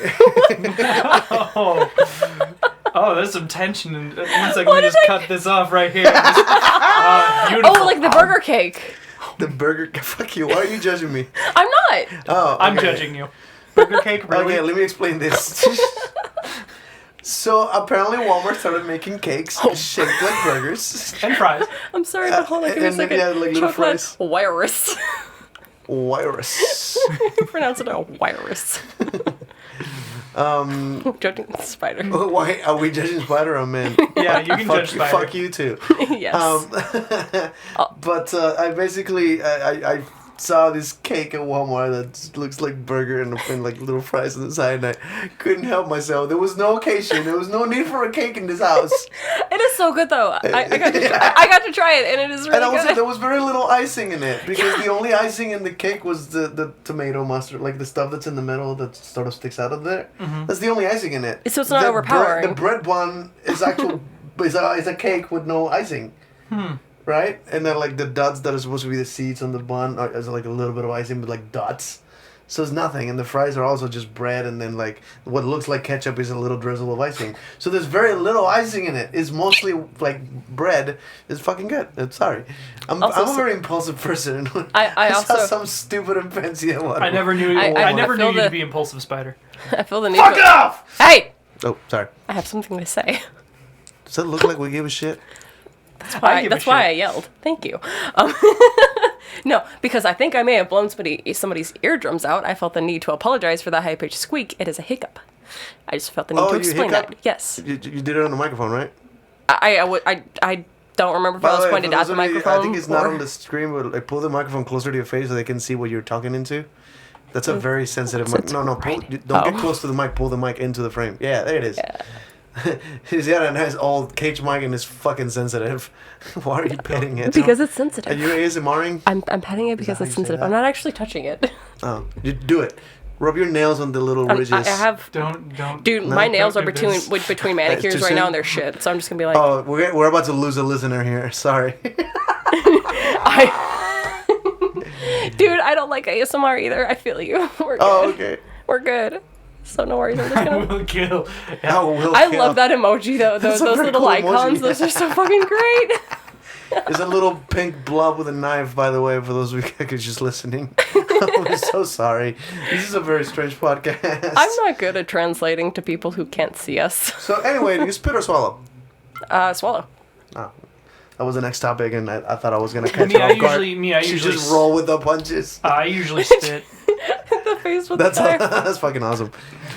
oh, there's some tension. In, one second, let me just cut this off right here. Beautiful. Oh, like the burger cake. The burger. Fuck you. Why are you judging me? I'm not. Oh, I'm okay. judging you. Burger cake, really? Okay, let me explain this. So apparently Walmart started making cakes shaped like burgers. And fries. I'm sorry, but hold on, give me a and second. yeah, like little Chocolate fries. Wirus. Virus. Pronounce it a wirus. Judging the spider. Why are we judging Spider or man? Yeah, you can judge Spider. Fuck you too. Yes. But I basically I saw this cake at Walmart that looks like burger and like little fries on the side, and I couldn't help myself. There was no occasion. There was no need for a cake in this house. It is so good though. I got to try it, and it is really And I was good. there was very little icing in it because the only icing in the cake was the tomato mustard, like the stuff that's in the middle that sort of sticks out of there. That's the only icing in it. So it's not overpowering. The bread bun is actual is a cake with no icing. Right? And then like the dots that are supposed to be the seeds on the bun are is like a little bit of icing, but like dots. So it's nothing. And the fries are also just bread, and then like what looks like ketchup is a little drizzle of icing. So there's very little icing in it. It's mostly like bread. It's fucking good. I'm sorry. I'm a very impulsive person. I saw also- some stupid and fancy one. I never knew. I never knew feel you to the- be impulsive, Spider. I feel the need. Fuck off! Hey, Oh, sorry. I have something to say. Does that look like we give a shit? I give a That's why shit. I yelled. Thank you. No, because I think I may have blown somebody's eardrums out. I felt the need to apologize for that high-pitched squeak. It is a hiccup. I just felt the need Oh, to you explain hiccuped? that. Yes. You did it on the microphone, right? I don't remember if I was pointed for at those the of you- microphone. I think it's not or- on the screen, but like, pull the microphone closer to your face so they can see what you're talking into. That's a very sensitive mic. it's No, right. don't get Oh. close to the mic. Pull the mic into the frame. Yeah, there it is. He's got a nice old cage mic and it's fucking sensitive. Why are you petting it? Because it's Are sensitive. you ASMRing? I'm petting it because how it's you say sensitive. that? I'm not actually touching it. Oh, you do it. Rub your nails on the little ridges. I have. Don't. Dude, my nails are don't do between this. between manicures too right now, soon? and they're shit. So I'm just gonna be like, Oh, we're about to lose a listener here. Sorry. Dude, I don't like ASMR either. I feel you. We're good. Oh, okay. We're good. So no worries. I'm just gonna. Will kill. Oh, will I kill. love that emoji though. Those a pretty little cool icons. emoji. Those are so fucking great. There's a little pink blob with a knife, by the way, for those of you guys just listening. I'm so sorry. This is a very strange podcast. I'm not good at translating to people who can't see us. So anyway, do you spit or swallow? Swallow. Oh, that was the next topic, and I thought I was gonna catch Me, it I off guard. usually She just just roll with the punches. I usually spit. The face with That's the knife. that's fucking awesome.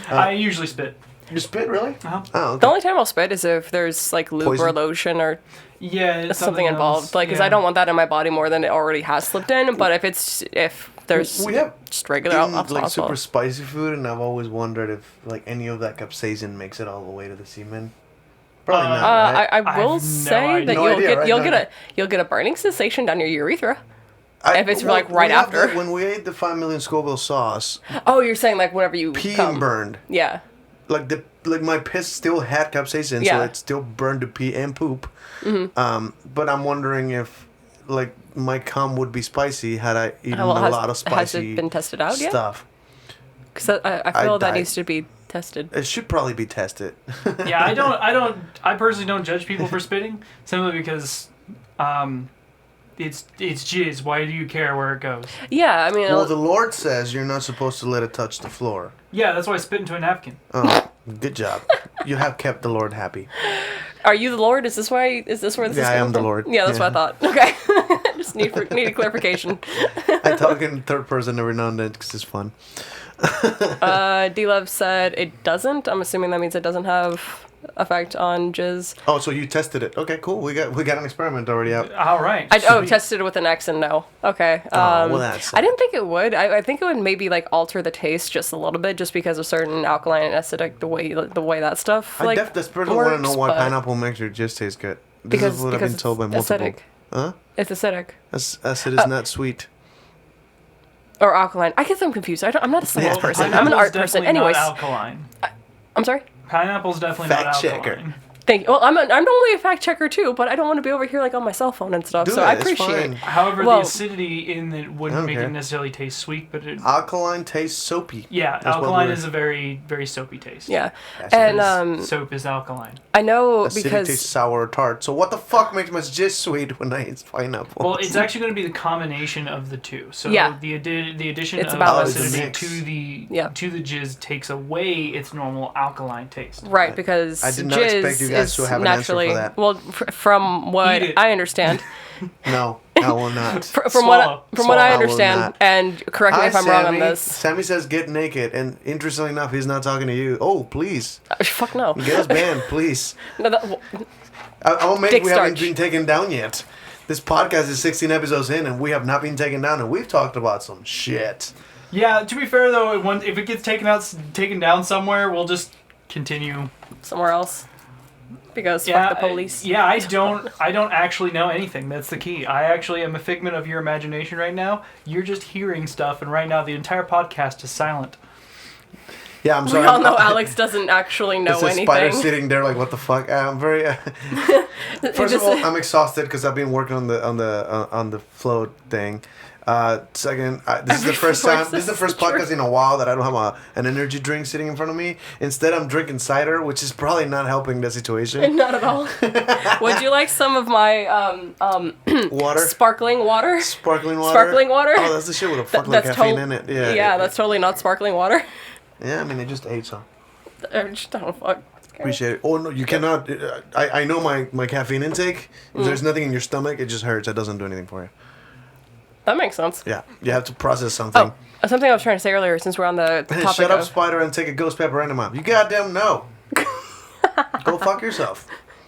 I usually spit. You spit, really? Uh-huh. Oh, okay. The only time I'll spit is if there's like lube Poison? or lotion or Yeah, it's something involved. else. Like, because Yeah. I don't want that in my body more than it already has slipped in. But if there's We have just regular eaten, alcohol, like super spicy food, and I've always wondered if like any of that capsaicin makes it all the way to the semen. Probably not. Right? I I will have no say idea. that No idea, right? No. you'll get a burning sensation down your urethra. If it's, like, right after. When we ate the 5 million Scoville sauce, Oh, you're saying like whenever you pee come. burned. Yeah. Like my piss still had capsaicin, so Yeah. it still burned to pee and poop. Mm-hmm. But I'm wondering if like my cum would be spicy had I eaten Well, a lot of spicy has it been tested out yet? stuff. Because I feel that died. needs to be tested. It should probably be tested. Yeah, I personally don't judge people for spitting simply because it's jizz. Why do you care where it goes? Yeah, I mean, Well, the Lord says you're not supposed to let it touch the floor. Yeah, that's why I spit into a napkin. Oh, good job. You have kept the Lord happy. are you the Lord? Is this where this Yeah, is I coming am the from? Lord. Yeah, that's Yeah. what I thought. Okay. Just need clarification. I talk in third person every now and then because it's fun. D-Love said it doesn't. I'm assuming that means it doesn't have effect on jizz. Oh, so you tested it? Okay, cool. We got an experiment already out. All right. Tested it with an X and no. Okay. well, that's I didn't think it would. I think it would maybe like alter the taste just a little bit, just because of certain alkaline and acidic the way that stuff I like. desperately want to know works, why but pineapple makes your jizz taste good. This because is what I've been told by it's multiple. acidic. Huh? It's acidic Acid is not sweet. or alkaline. I get them confused. I'm not a science Yeah. person. I'm an Pineapple's art person. definitely Anyways, not alkaline. I'm sorry. Pineapple's definitely Fact not checker. alkaline. Thank you. Well, I'm normally a fact checker too, but I don't want to be over here like on my cell phone and stuff. Do so it, I it's appreciate. fine. However, Well- the acidity in it wouldn't don't make care. it necessarily taste sweet, but it, Alkaline tastes soapy. yeah, That's what alkaline we're- is a very, very soapy taste. Yeah, Yes, and it is. Soap is alkaline. I know Acidic because tastes sour or tart. So what the fuck makes my jizz sweet when I eat pineapple? Well, it's actually going to be the combination of the two. So Yeah. the addition It's of about the acidity mix. to the jizz takes away its normal alkaline taste. right because I did not jizz expect you guys is to have an answer for naturally that. well from what Eat it. I understand. No, I will not. From Swallow. what I I will understand, not. and correct me Hi, if I'm wrong on Sammy. this. Sammy says get naked, and interestingly enough, he's not talking to you. Oh, please. Fuck no. Get us banned, please. No, that, I'll make Dick we haven't starch. been taken down yet. This podcast is 16 episodes in, and we have not been taken down, and we've talked about some shit. Yeah. To be fair though, if it gets taken down somewhere, we'll just continue. somewhere else. Because Yeah, fuck the police. Yeah, I don't actually know anything. That's the key. I actually am a figment of your imagination right now. You're just hearing stuff, and right now the entire podcast is silent. Yeah, I'm We sorry. all know Alex doesn't actually know It's a anything. spider sitting there, like what the fuck. I'm very. First of all, I'm exhausted because I've been working on the float thing. Second, this is the first time. This is the first podcast in a while that I don't have an energy drink sitting in front of me. Instead, I'm drinking cider, which is probably not helping the situation. Not at all. Would you like some of my Water, sparkling water? sparkling water, Sparkling water? Oh, that's the shit with a fuckload of caffeine in it. Yeah, Yeah, that's totally not sparkling water. Yeah, I mean, I just ate some. I just don't fuck. Appreciate it. Oh no, you cannot. I know my caffeine intake. If there's nothing in your stomach, it just hurts. It doesn't do anything for you. That makes sense. Yeah, you have to process something. Oh, something I was trying to say earlier, since we're on the topic Shut up, of... spider, and take a ghost pepper enema. You goddamn no. Go fuck yourself.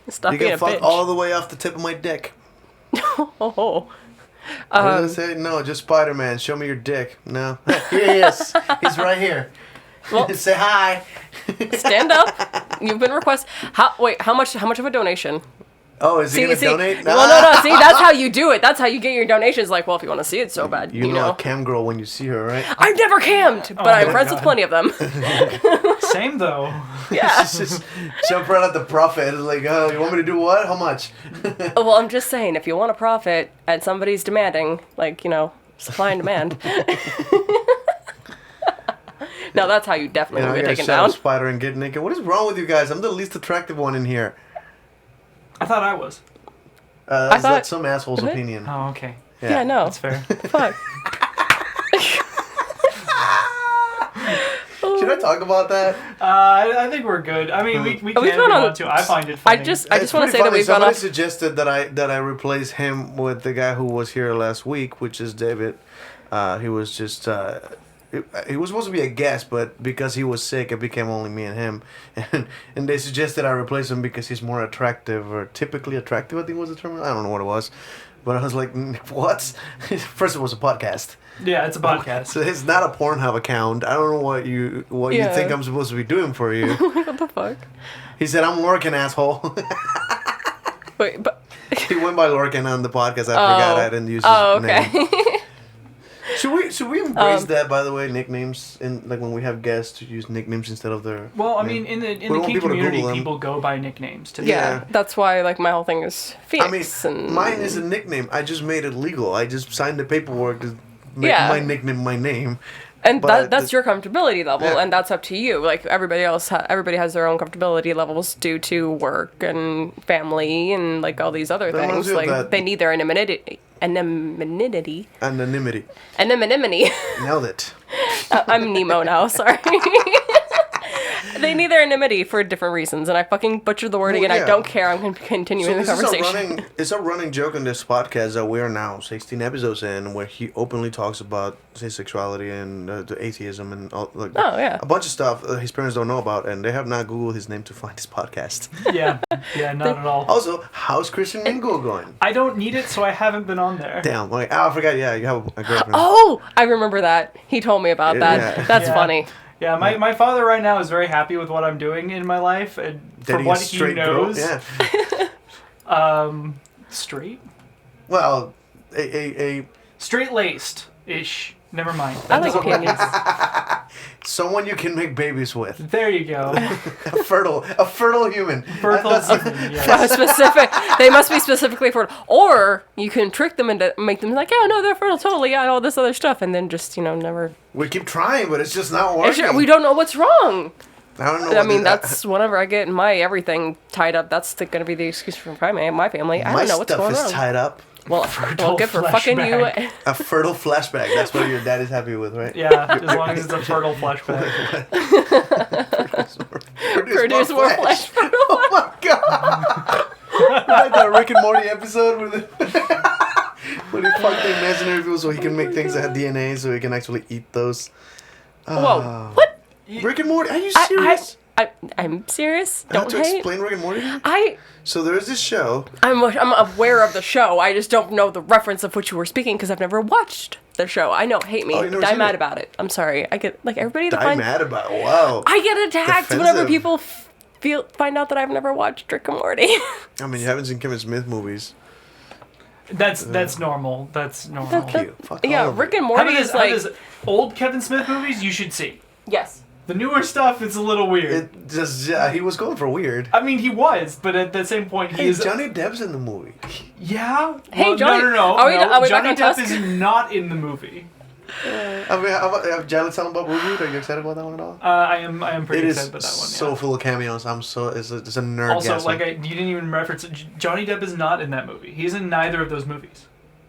Stop You being get a fucked bitch. all the way off the tip of my dick. Oh. What did I say? No, just Spider-Man. Show me your dick. No. Here he is. He's right here. Well- Say hi. Stand up. You've been requested. How much of a donation? Oh, is he gonna donate? Well, no. See, that's how you do it. That's how you get your donations. Like, well, if you want to see it so bad, You you know know. a cam girl when you see her, right? I've never cammed, but I'm my friends with God. plenty of them. Same though. Yeah. Just jump right at the profit. It's like, oh, you want me to do what? How much? Well, I'm just saying, if you want a profit and somebody's demanding, like, supply and demand. Now that's how you definitely You know, will I get gotta taken shadow down. spider and get naked. What is wrong with you guys? I'm the least attractive one in here. I thought I was. That's thought- some asshole's Is it? opinion. Oh, okay. Yeah, no. That's fair. Fuck. Should I talk about that? I think we're good. I mean, we can if We've we gone on- want to. I find it I funny. just It's want to pretty say that funny. we've gone Somebody off. suggested that I replace him with the guy who was here last week, which is David. He was just he was supposed to be a guest, but because he was sick, it became only me and him. And they suggested I replace him because he's more attractive, or typically attractive, I think was the term. I don't know what it was. But I was like, what? First, it was a podcast. Yeah, it's a podcast. So it's not a Pornhub account. I don't know what you Yeah. think I'm supposed to be doing for you. What the fuck? He said, I'm Lorcan, asshole. Wait, but. He went by Lorcan on the podcast. I forgot I didn't use his okay. name. Should we embrace that, by the way, nicknames, in like when we have guests to use nicknames instead of their Well, I name? mean, in the We don't want kink people to community, Google them. people go by nicknames. To Yeah, that's why like my whole thing is I mean, Phoenix and mine is a nickname. I just made it legal. I just signed the paperwork to make Yeah. my nickname my name. and but that's your comfortability level, Yeah. and that's up to you. Like everybody else, everybody has their own comfortability levels due to work and family and like all these other That reminds things. me of Like that- they need their anonymity. Anonymity. Anonymity. Nailed it. I'm Nemo now. Sorry. They need their anonymity for different reasons, and I fucking butchered the wording, Well, and yeah. I don't care. I'm continuing the This is conversation. it's a running joke on this podcast that we are now 16 episodes in, where he openly talks about his sexuality and the atheism and all, like Oh, yeah. a bunch of stuff his parents don't know about, and they have not Googled his name to find his podcast. Yeah, not at all. Also, how's Christian Mingle going? I don't need it, so I haven't been on there. Damn, like, I forgot. Yeah, you have a girlfriend. Oh, I remember that. He told me about that. Yeah. That's Yeah. funny. Yeah, my father right now is very happy with what I'm doing in my life, and for Dating a what he straight girl? knows, Yeah. straight, Well, a straight laced ish. Never mind. I like opinions. someone you can make babies with. There you go. A fertile human. Fertile That's- human, yes. Specific. They must be specifically fertile. Or you can trick them into make them like, oh no, they're fertile, totally, yeah, all this other stuff, and then just never. We keep trying, but it's just not working. We don't know what's wrong. I don't know. I what mean, the- that's whenever I get my everything tied up, that's going to be the excuse for my family. I my don't know what's stuff going is wrong. tied up. Well, good for fucking you. flashback. A fertile flashback. That's what your dad is happy with, right? Yeah, as long as it's a fertile flashback. Produce more flesh. Oh my god! Like that Rick and Morty episode where when he fucked the imaginary people so he can make things that have DNA so he can actually eat those. Whoa, what? Rick and Morty? Are you serious? I'm serious. I have Don't to hate. explain Rick and Morty to you? So there's this show. I'm aware of the show. I just don't know the reference of which you were speaking because I've never watched the show. I know, hate me, Oh, you've never die seen mad it? about it. I'm sorry. I get like everybody that I'm finds. mad about it. Wow. I get attacked Defensive. whenever people find out that I've never watched Rick and Morty. I mean, you haven't seen Kevin Smith movies. That's normal. That's normal. Fuck you. Fuck all Yeah, of Rick it. and How Morty about is this, like this old Kevin Smith movies you should see. yes. The newer stuff, it's a little weird. It just, he was going for weird. I mean, he was, but at the same point, he Hey, is. Johnny Depp's in the movie. Yeah. Hey, Well, Johnny- No. are we back Johnny on Depp Tusk? is not in the movie. I mean, how about Jelly telling about Reboot? Are you excited about that one at all? I am pretty It is excited about that one. so Yeah. full of cameos. It's a nerd. Also, gaslight. you didn't even reference it. Johnny Depp is not in that movie. He's in neither of those movies.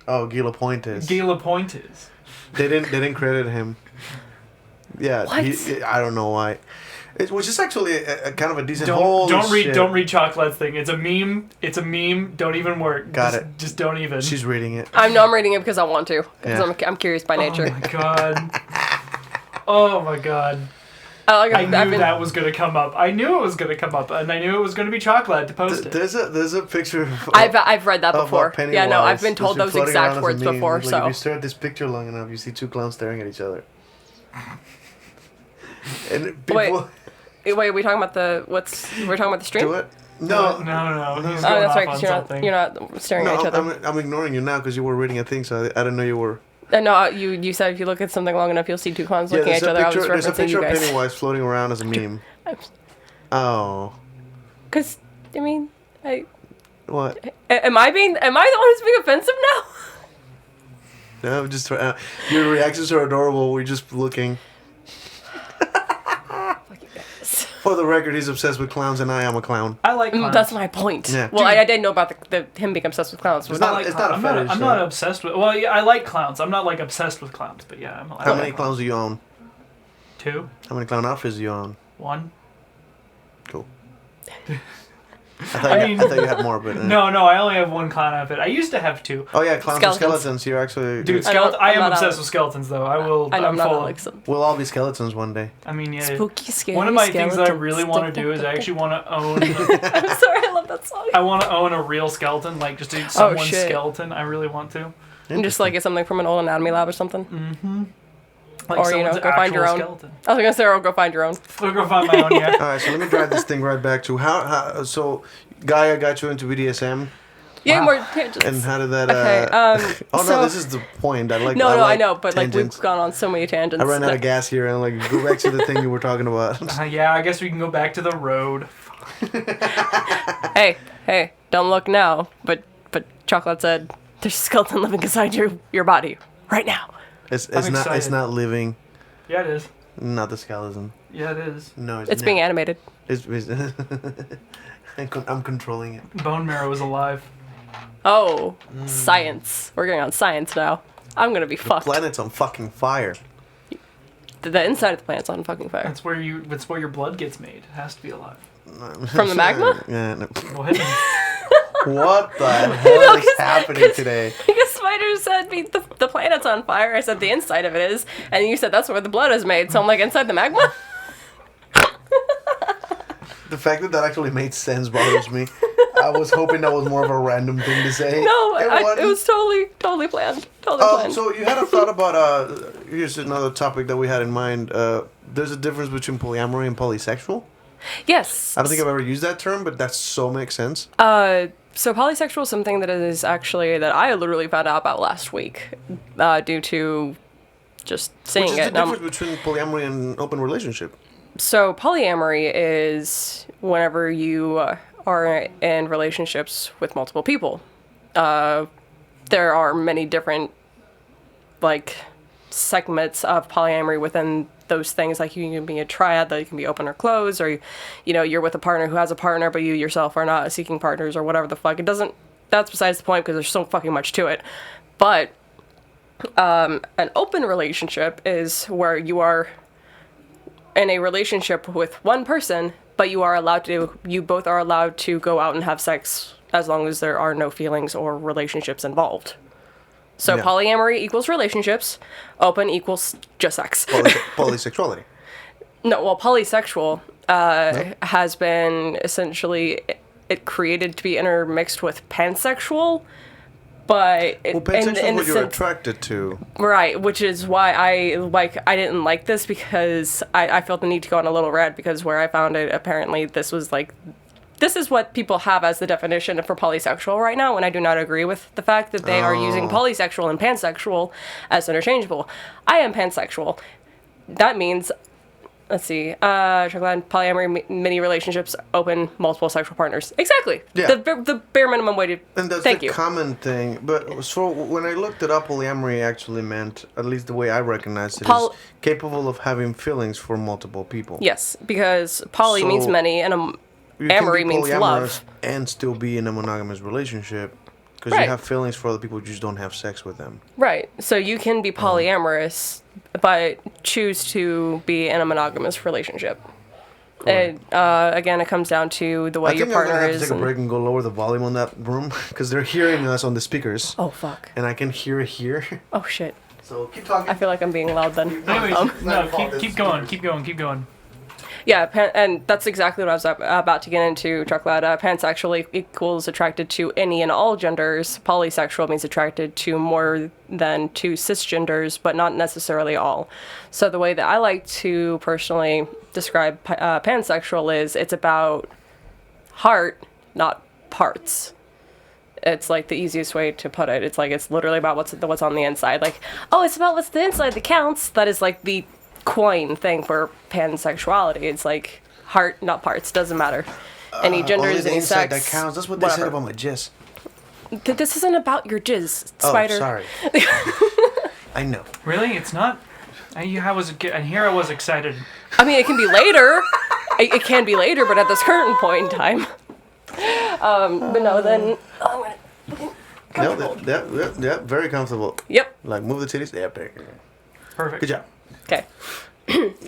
Oh, Gila Point is. Gala Point is. They didn't credit him. Yeah, What? I don't know why. Which is actually a kind of a decent. Don't shit. read Chocolate's thing. It's a meme. It's a meme. Don't even work. Got just, it. Just don't even. She's reading it. I'm reading it because I want to. Because Yeah. I'm curious by nature. Oh my god. Oh my god. I knew that was gonna come up. I knew it was gonna come up, and I knew it was gonna be Chocolate to post it. There's a picture. Of, I've read that of, before. Pennywise Yeah, no, I've been that's told those floating exact around as a words meme. before. It's like So if you stare at this picture long enough, you see two clowns staring at each other. And people wait, are we talking about we're talking about the stream? do it. No, No. He's Oh, going that's off right. on Because something. you're not staring no. at each other. I'm ignoring you now because you were reading a thing, so I didn't know you were. No, you said if you look at something long enough, you'll see two clowns looking at each other. I was There's a referencing picture you of guys. Pennywise floating around as a meme. Oh, Because I mean, what? am I the one who's being offensive now? No, I'm just your reactions are adorable. We're just looking. For the record, he's obsessed with clowns, and I am a clown. I like clowns. That's my point. Yeah. Well, I didn't know about him being obsessed with clowns. It's not, I like it's clowns. not a fetish. I'm not obsessed with. Well, yeah, I like clowns. I'm not like obsessed with clowns, but yeah, I How like many clowns do you own? 2, How many clown outfits do you own? 1. Cool. I thought you had more, but No, I only have 1 clown outfit. I used to have 2. Oh yeah, clowns Skeletons. and skeletons. You're actually Dude, I don't- I I'm am not obsessed out. with skeletons, though. I will. I know, I'm I'm not full. like some We'll all be skeletons one day. I mean, yeah. spooky, scary. One of my things that I skeletons. really want to do is I actually want to own. I'm sorry, I love that song. I want to own a real skeleton, like just someone's shit. skeleton. I really want to. And just like get something from an old anatomy lab or something. Like Or, you know, someone's go find your actual own. skeleton. I was gonna say, or go find your own. We'll go find my own. Yeah. All right, so let me drive this thing right back to so Gaia got you into BDSM, Yeah, Wow. more tangents. and how did that? Okay, oh no, so- this is the point. I like. No, I I know, but like tangents. we've gone on so many tangents. I ran out of gas here, and like go back to the thing you were talking about. Yeah, I guess we can go back to the road. Hey, don't look now. But Chocolate said there's a skeleton living inside your body right now. It's I'm not excited. living, Yeah, it is. not the skeleton. Yeah, it is. No, It's being animated. It's I'm controlling it. Bone marrow is alive. Oh, science. We're getting on science now. I'm gonna be The fucked. planet's on fucking fire. The inside of the planet's on fucking fire. That's where your blood gets made. It has to be alive. From the magma? Yeah. No. What? What the hell is happening today? Because Spider said the planet's on fire. I said the inside of it is, and you said that's where the blood is made. So I'm like, inside the magma? The fact that actually made sense bothers me. I was hoping that was more of a random thing to say. No, it wasn't. was totally planned. Totally planned. So you had a thought about here's another topic that we had in mind. There's a difference between polyamory and polysexual. Yes. I don't think I've ever used that term, but that so makes sense. So polysexual is something that is actually that I literally found out about last week, due to just seeing Which is it. the difference between polyamory and open relationship? So polyamory is whenever you are in relationships with multiple people. There are many different like segments of polyamory within those things. Like you can be a triad that you can be open or closed, or you know you're with a partner who has a partner, but you yourself are not seeking partners or whatever the fuck. It doesn't. That's besides the point because there's so fucking much to it. But an open relationship is where you are in a relationship with one person, but you both are allowed to go out and have sex as long as there are no feelings or relationships involved. So Yeah. polyamory equals relationships, open equals just sex. Polysexuality. No, well, polysexual has been essentially it created to be intermixed with pansexual, but Well, pansexual is what you're sense- attracted to. right, which is why I didn't like this because I felt the need to go on a little rant because where I found it apparently this is what people have as the definition for polysexual right now, and I do not agree with the fact that they are using polysexual and pansexual as interchangeable. I am pansexual. That means, let's see, polyamory, many relationships, open, multiple sexual partners. Exactly. Yeah. The bare minimum way to. And that's thank the you. common thing. But so when I looked it up, polyamory actually meant, at least the way I recognized it, is capable of having feelings for multiple people. Yes, because poly means So- many, and You can amory be means polyamorous love. and still be in a monogamous relationship because Right. you have feelings for other people, you just don't have sex with them. Right. So you can be polyamorous, but choose to be in a monogamous relationship. And again, it comes down to the way I your think I'm partner gonna have to is. take a and- break and go lower the volume on that room because they're hearing us on the speakers, Oh fuck. and I can hear it here. Oh shit. So keep talking. I feel like I'm being loud then. Anyways, It's not no, your fault, keep it's going, speakers. keep going. Yeah, and that's exactly what I was about to get into, Chocolate. Pansexual equals attracted to any and all genders. Polysexual means attracted to more than two cisgenders, but not necessarily all. So the way that I like to personally describe pansexual is it's about heart, not parts. It's like the easiest way to put it. It's like it's literally about what's on the inside. Like, oh, it's about what's the inside that counts. That is like the coin thing for pansexuality. It's like heart, not parts. Doesn't matter. Any Only genders, the any inside sex. that counts. That's what they said whatever. about my jizz. This isn't about your jizz, Oh, Spider. sorry. I know. Really, it's not. I was excited. I mean, it can be later. it can be later, but at this current point in time. But no, then Yeah, very comfortable. yep. Like, move the titties. Yeah, pick. Perfect. Good job. Okay.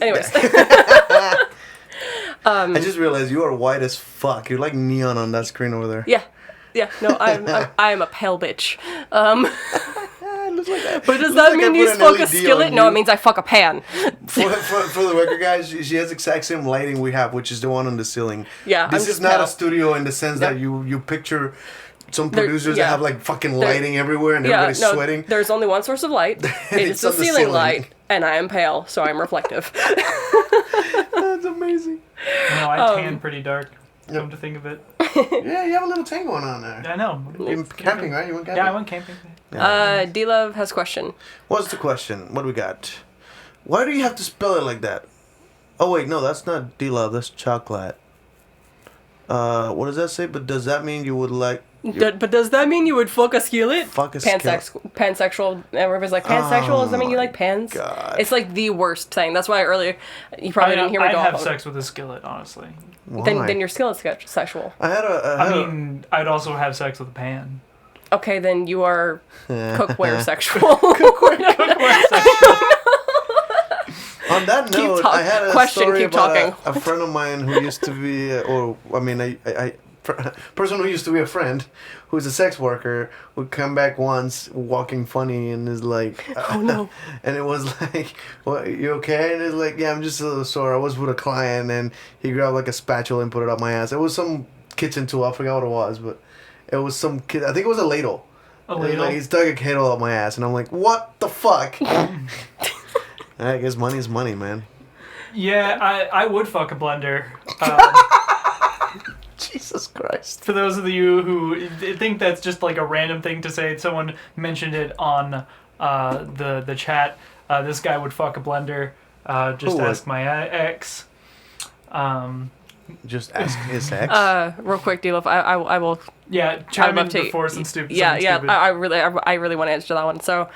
Anyways, I just realized you are white as fuck. You're like neon on that screen over there. yeah. No, I'm a pale bitch. It looks like that. But does Looks that like mean I you put an fuck a LED skillet? on No, you. it means I fuck a pan. For the record, guys, she has the exact same lighting we have, which is the one on the ceiling. Yeah, This I'm is just not pale. a studio in the sense that you picture some There- producers yeah. that have like fucking lighting everywhere and Yeah, everybody's no, sweating. there's only one source of light. It's It's the on the ceiling ceiling. light, and I am pale, so I'm reflective. That's amazing. No, I tan pretty dark. Yep. Come to think of it. Yeah, you have a little thing going on there. I know. You're camping, right? You went camping? Yeah, I went camping. D-Love has a question. What's the question? What do we got? Why do you have to spell it like that? Oh wait, no, that's not D-Love. That's chocolate. What does that say? But does that mean you would like But does that mean you would fuck a skillet? fuck a skillet? Pansexual. Everybody's like, pansexual? Does that mean you like pans? God. It's like the worst thing. That's why earlier, you probably didn't hear me I'd go have off on- sex with a skillet, honestly. Why? Then your skillet's sexual. I had a. I mean, I'd also have sex with a pan. Okay, then you are cookware sexual. On that note, I had a Question, story keep about talking. a friend of mine who used to be, person who used to be a friend, who's a sex worker, would come back once walking funny and is like, Oh, no. and it was like, "What? You okay?" And it's like, "Yeah, I'm just a little sore. I was with a client, and he grabbed like a spatula and put it up my ass. It was some kitchen tool. I forgot what it was, but it was some kid. I think it was a ladle. A And, ladle? like, he stuck a kettle up my ass, and I'm like, "What the fuck?" I guess money is money, man. Yeah, I would fuck a blender. Jesus Christ. For those of you who think that's just like a random thing to say, someone mentioned it on the chat. This guy would fuck a blender. Just Who would? ask my ex. Just ask his ex. Real quick, D-Love, I will. Yeah, chime I'd in love to- before some stupid. Yeah, something yeah. stupid. I really want to answer that one. So,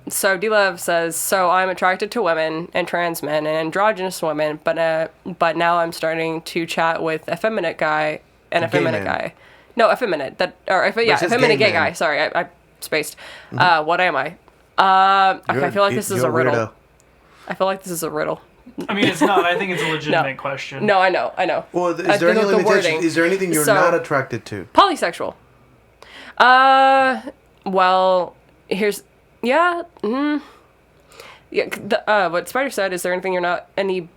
so D-Love says, so I'm attracted to women and trans men and androgynous women, but now I'm starting to chat with effeminate guy and A gay effeminate man. guy. No, effeminate. it says Effeminate gay gay guy. man. Sorry, I spaced. What am I? Okay, I feel like this is a riddle. Weirdo. I feel like this is a riddle. I mean, it's not. I think it's a legitimate question. No, I know. Well, is there any the limitation? wording. Is there anything you're So- not attracted to? Polysexual. Well, here's yeah. Yeah. What Spider said. Is there anything you're not any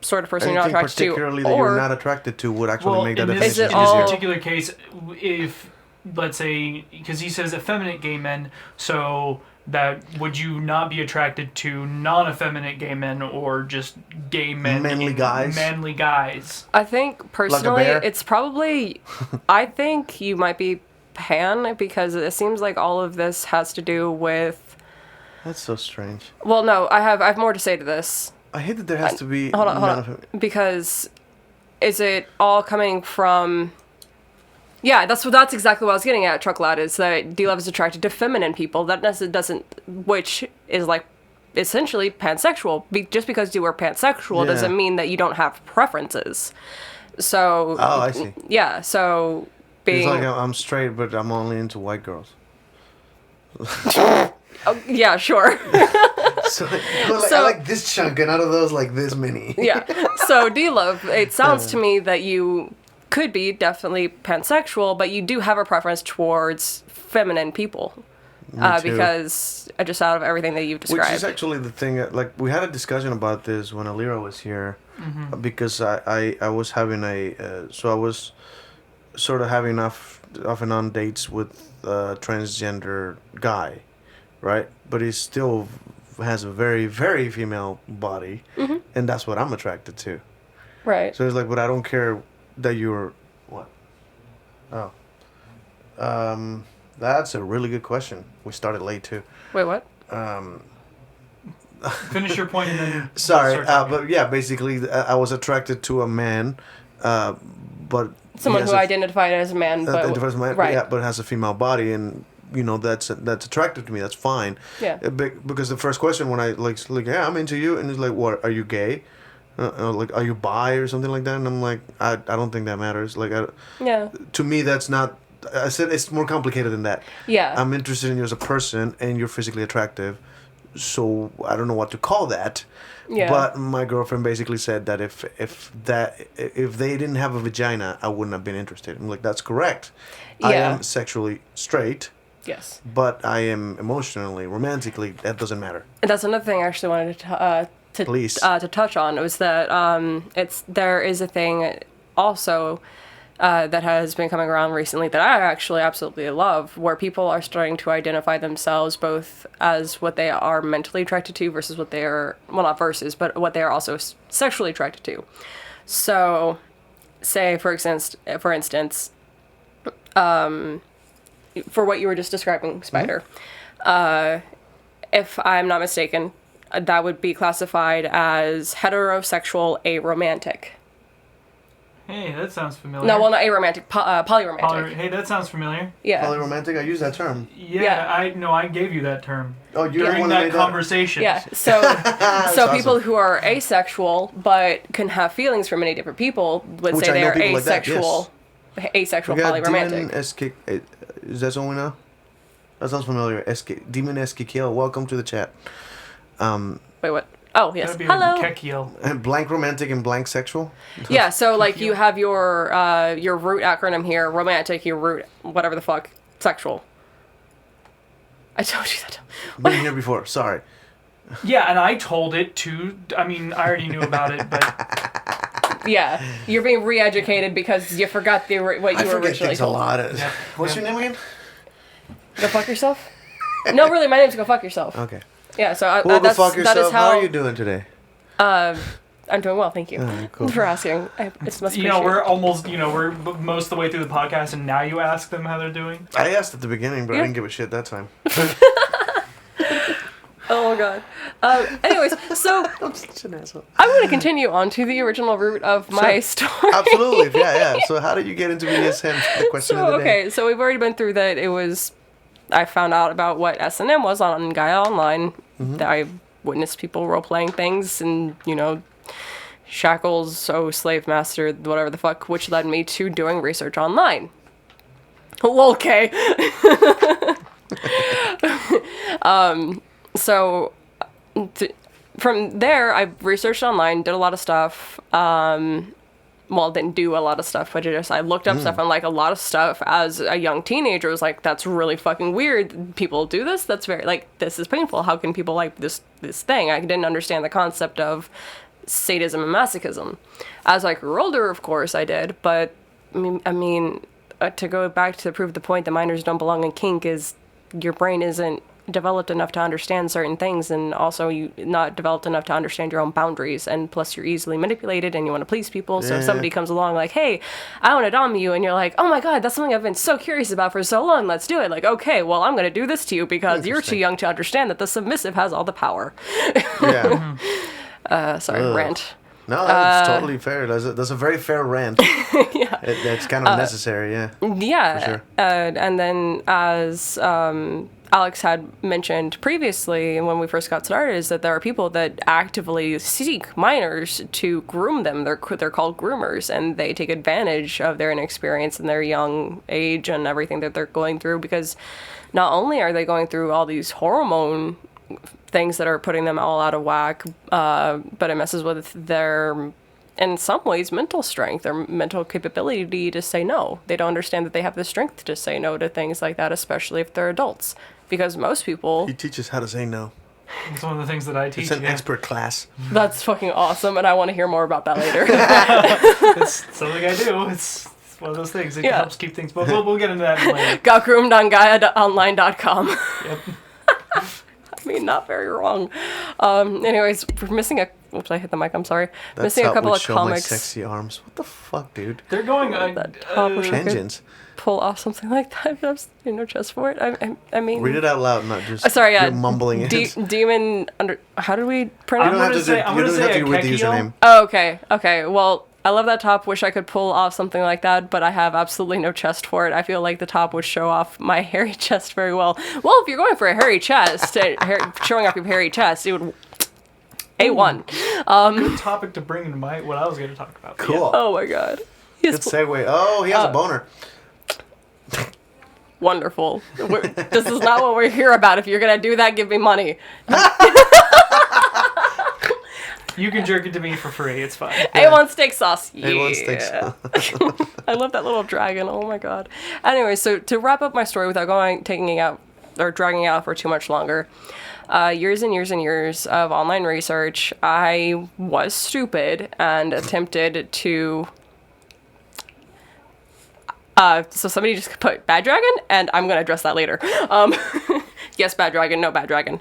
sort of person you're not Anything attracted to, particularly that you're not attracted to would actually Well, make that in this, definition it all- in easier. this particular case, if let's say, because he says effeminate gay men, so that would you not be attracted to non-effeminate gay men or just gay men? Manly guys? Manly guys. I think personally, bear? it's probably. I think you might be pan because it seems like all of this has to do with. That's so strange. Well, no, I have more to say to this. I hate that there has to be. Hold none on. of it. Because is it all coming from? Yeah, that's exactly what I was getting at. Truck Lad is that D-Love is attracted to feminine people. That doesn't, which is like essentially pansexual. Just because you are pansexual Yeah. doesn't mean that you don't have preferences. So. Oh, I see. Yeah. So being. It's like I'm straight, but I'm only into white girls. Oh, yeah, sure. So, but like, So- I like this chunk, and out of those, like this many. Yeah. So D-Love, it sounds to me that you could be definitely pansexual, but you do have a preference towards feminine people. too. Because just out of everything that you've Which described. is actually the thing. Like we had a discussion about this when Alira was here, because I was having so I was sort of having off and on dates with a transgender guy, right? But he still has a very very female body, and that's what I'm attracted to. Right. So it's like, but I don't care that you're what? Oh, that's a really good question. We started late too. Wait, what? Finish your point and then. Sorry, start talking. but yeah, basically, I was attracted to a man, but Someone he has who a- identified as a man, but identifies as a man, right. yeah, but has a female body, and that's attractive to me. That's fine. Yeah. Because the first question when I like yeah, I'm into you, and it's like, what? Are you gay? Like, are you bi or something like that? And I'm like, I don't think that matters. Like, Yeah. to me, that's not. I said it's more complicated than that. Yeah. I'm interested in you as a person, and you're physically attractive. So I don't know what to call that. Yeah. But my girlfriend basically said that if they didn't have a vagina, I wouldn't have been interested. I'm like, that's correct. I Yeah. am sexually straight, Yes. but I am emotionally, romantically. That doesn't matter. And that's another thing I actually wanted Please. to touch on was that there is a thing also that has been coming around recently that I actually absolutely love, where people are starting to identify themselves both as what they are mentally attracted to versus what they are, well, not versus, but what they are also sexually attracted to. So, say for instance, for what you were just describing, Spider, if I'm not mistaken, that would be classified as heterosexual aromantic. Hey, that sounds familiar. No, well, not aromantic, polyromantic. Hey, that sounds familiar. Yeah. Polyromantic, I use that term. Yeah, I gave you that term. Oh, you're the during one that that made that. conversation. Yeah. So, awesome. people who are asexual but can have feelings for many different people would Which say I they know are people like that, asexual, asexual We got polyromantic. Demon SK. Is that someone we know? That sounds familiar. Demon SKKL, welcome to the chat. Wait, what? Oh, yes. That'd be Hello. Kekiel. And blank romantic and blank sexual? Yeah, so like you have your root acronym here, romantic, your root whatever the fuck, sexual. I told you that. Been here before, sorry. Yeah, and I told it to. I mean, I already knew about it, but Yeah, you're being re-educated because you forgot what you I were forget originally things a told. lot. Yeah. What's your name again? Go fuck yourself? No, really, my name's Go Fuck Yourself. Okay. Yeah, so Well, go that's, fuck that yourself. is How how are you doing today? I'm doing well, thank you cool. for asking. It's must you know, we're almost, we're most of the way through the podcast, and now you ask them how they're doing. I asked at the beginning, but I didn't give a shit that time. Oh my god. Anyways, so I'm such an asshole. I'm going to continue on to the original root of my story. Absolutely, yeah. So how did you get into BDSM? The question of the day. Okay, so we've already been through that. I found out about what S&M was on Gaia Online. That I witnessed people role-playing things and, shackles, slave master, whatever the fuck, which led me to doing research online. Well, okay. So from there, I researched online, did a lot of stuff. Well, didn't do a lot of stuff, but I looked up stuff, and like a lot of stuff as a young teenager was like, that's really fucking weird. People do this. That's very this is painful. How can people like this thing? I didn't understand the concept of sadism and masochism. As I grew older, of course, I did. But I mean, to go back to prove the point that minors don't belong in kink is your brain isn't developed enough to understand certain things, and also you not developed enough to understand your own boundaries, and plus you're easily manipulated and you want to please people. So if somebody comes along like, hey, I want to dom you, and you're like, oh my god, that's something I've been so curious about for so long, let's do it. Like, okay, well, I'm going to do this to you because you're too young to understand that the submissive has all the power. Yeah. Sorry, rant. No, that's totally fair. That's a very fair rant. Yeah. That's kind of necessary, yeah. Yeah, For sure. And then as Alex had mentioned previously when we first got started, is that there are people that actively seek minors to groom them. They're called groomers, and they take advantage of their inexperience and their young age and everything that they're going through, because not only are they going through all these hormone things that are putting them all out of whack, but it messes with their, in some ways, mental strength or mental capability to say no. They don't understand that they have the strength to say no to things like that, especially if they're adults. Because most people... He teaches how to say no. It's one of the things that I teach. It's an expert class. That's fucking awesome, and I want to hear more about that later. It's something I do. It's one of those things. It Yeah. helps keep things... But we'll get into that later. Got groomed on Gaia.online.com. Yep. I mean, not very wrong. Anyways, we're missing a... Oops, I hit the mic, I'm sorry. That's missing how a couple would of show comics. my sexy arms. What the fuck, dude? They're going... That top which I could Engines. pull off something like that. I have no chest for it. I mean... Read it out loud, not just Sorry, yeah. you're mumbling it. Demon under... How do we You pronounce don't have to, I'm you gonna don't have say to read the Akekio. username. Oh, okay. Well, I love that top. Wish I could pull off something like that, but I have absolutely no chest for it. I feel like the top would show off my hairy chest very well. Well, if you're going for a hairy chest, showing off your hairy chest, it would... A1. Good topic to bring into what I was going to talk about. but Cool. Oh my god. He's Good segue. Oh, he has a boner. wonderful. This is not what we're here about. If you're gonna do that, give me money. You can jerk it to me for free. It's fine. A1 steak sauce. Yeah. A1 steak sauce. I love that little dragon. Oh my god. Anyway, so to wrap up my story without dragging it out for too much longer, years and years and years of online research, I was stupid and attempted to. So somebody just put bad dragon, and I'm gonna address that later. Yes, bad dragon, no bad dragon.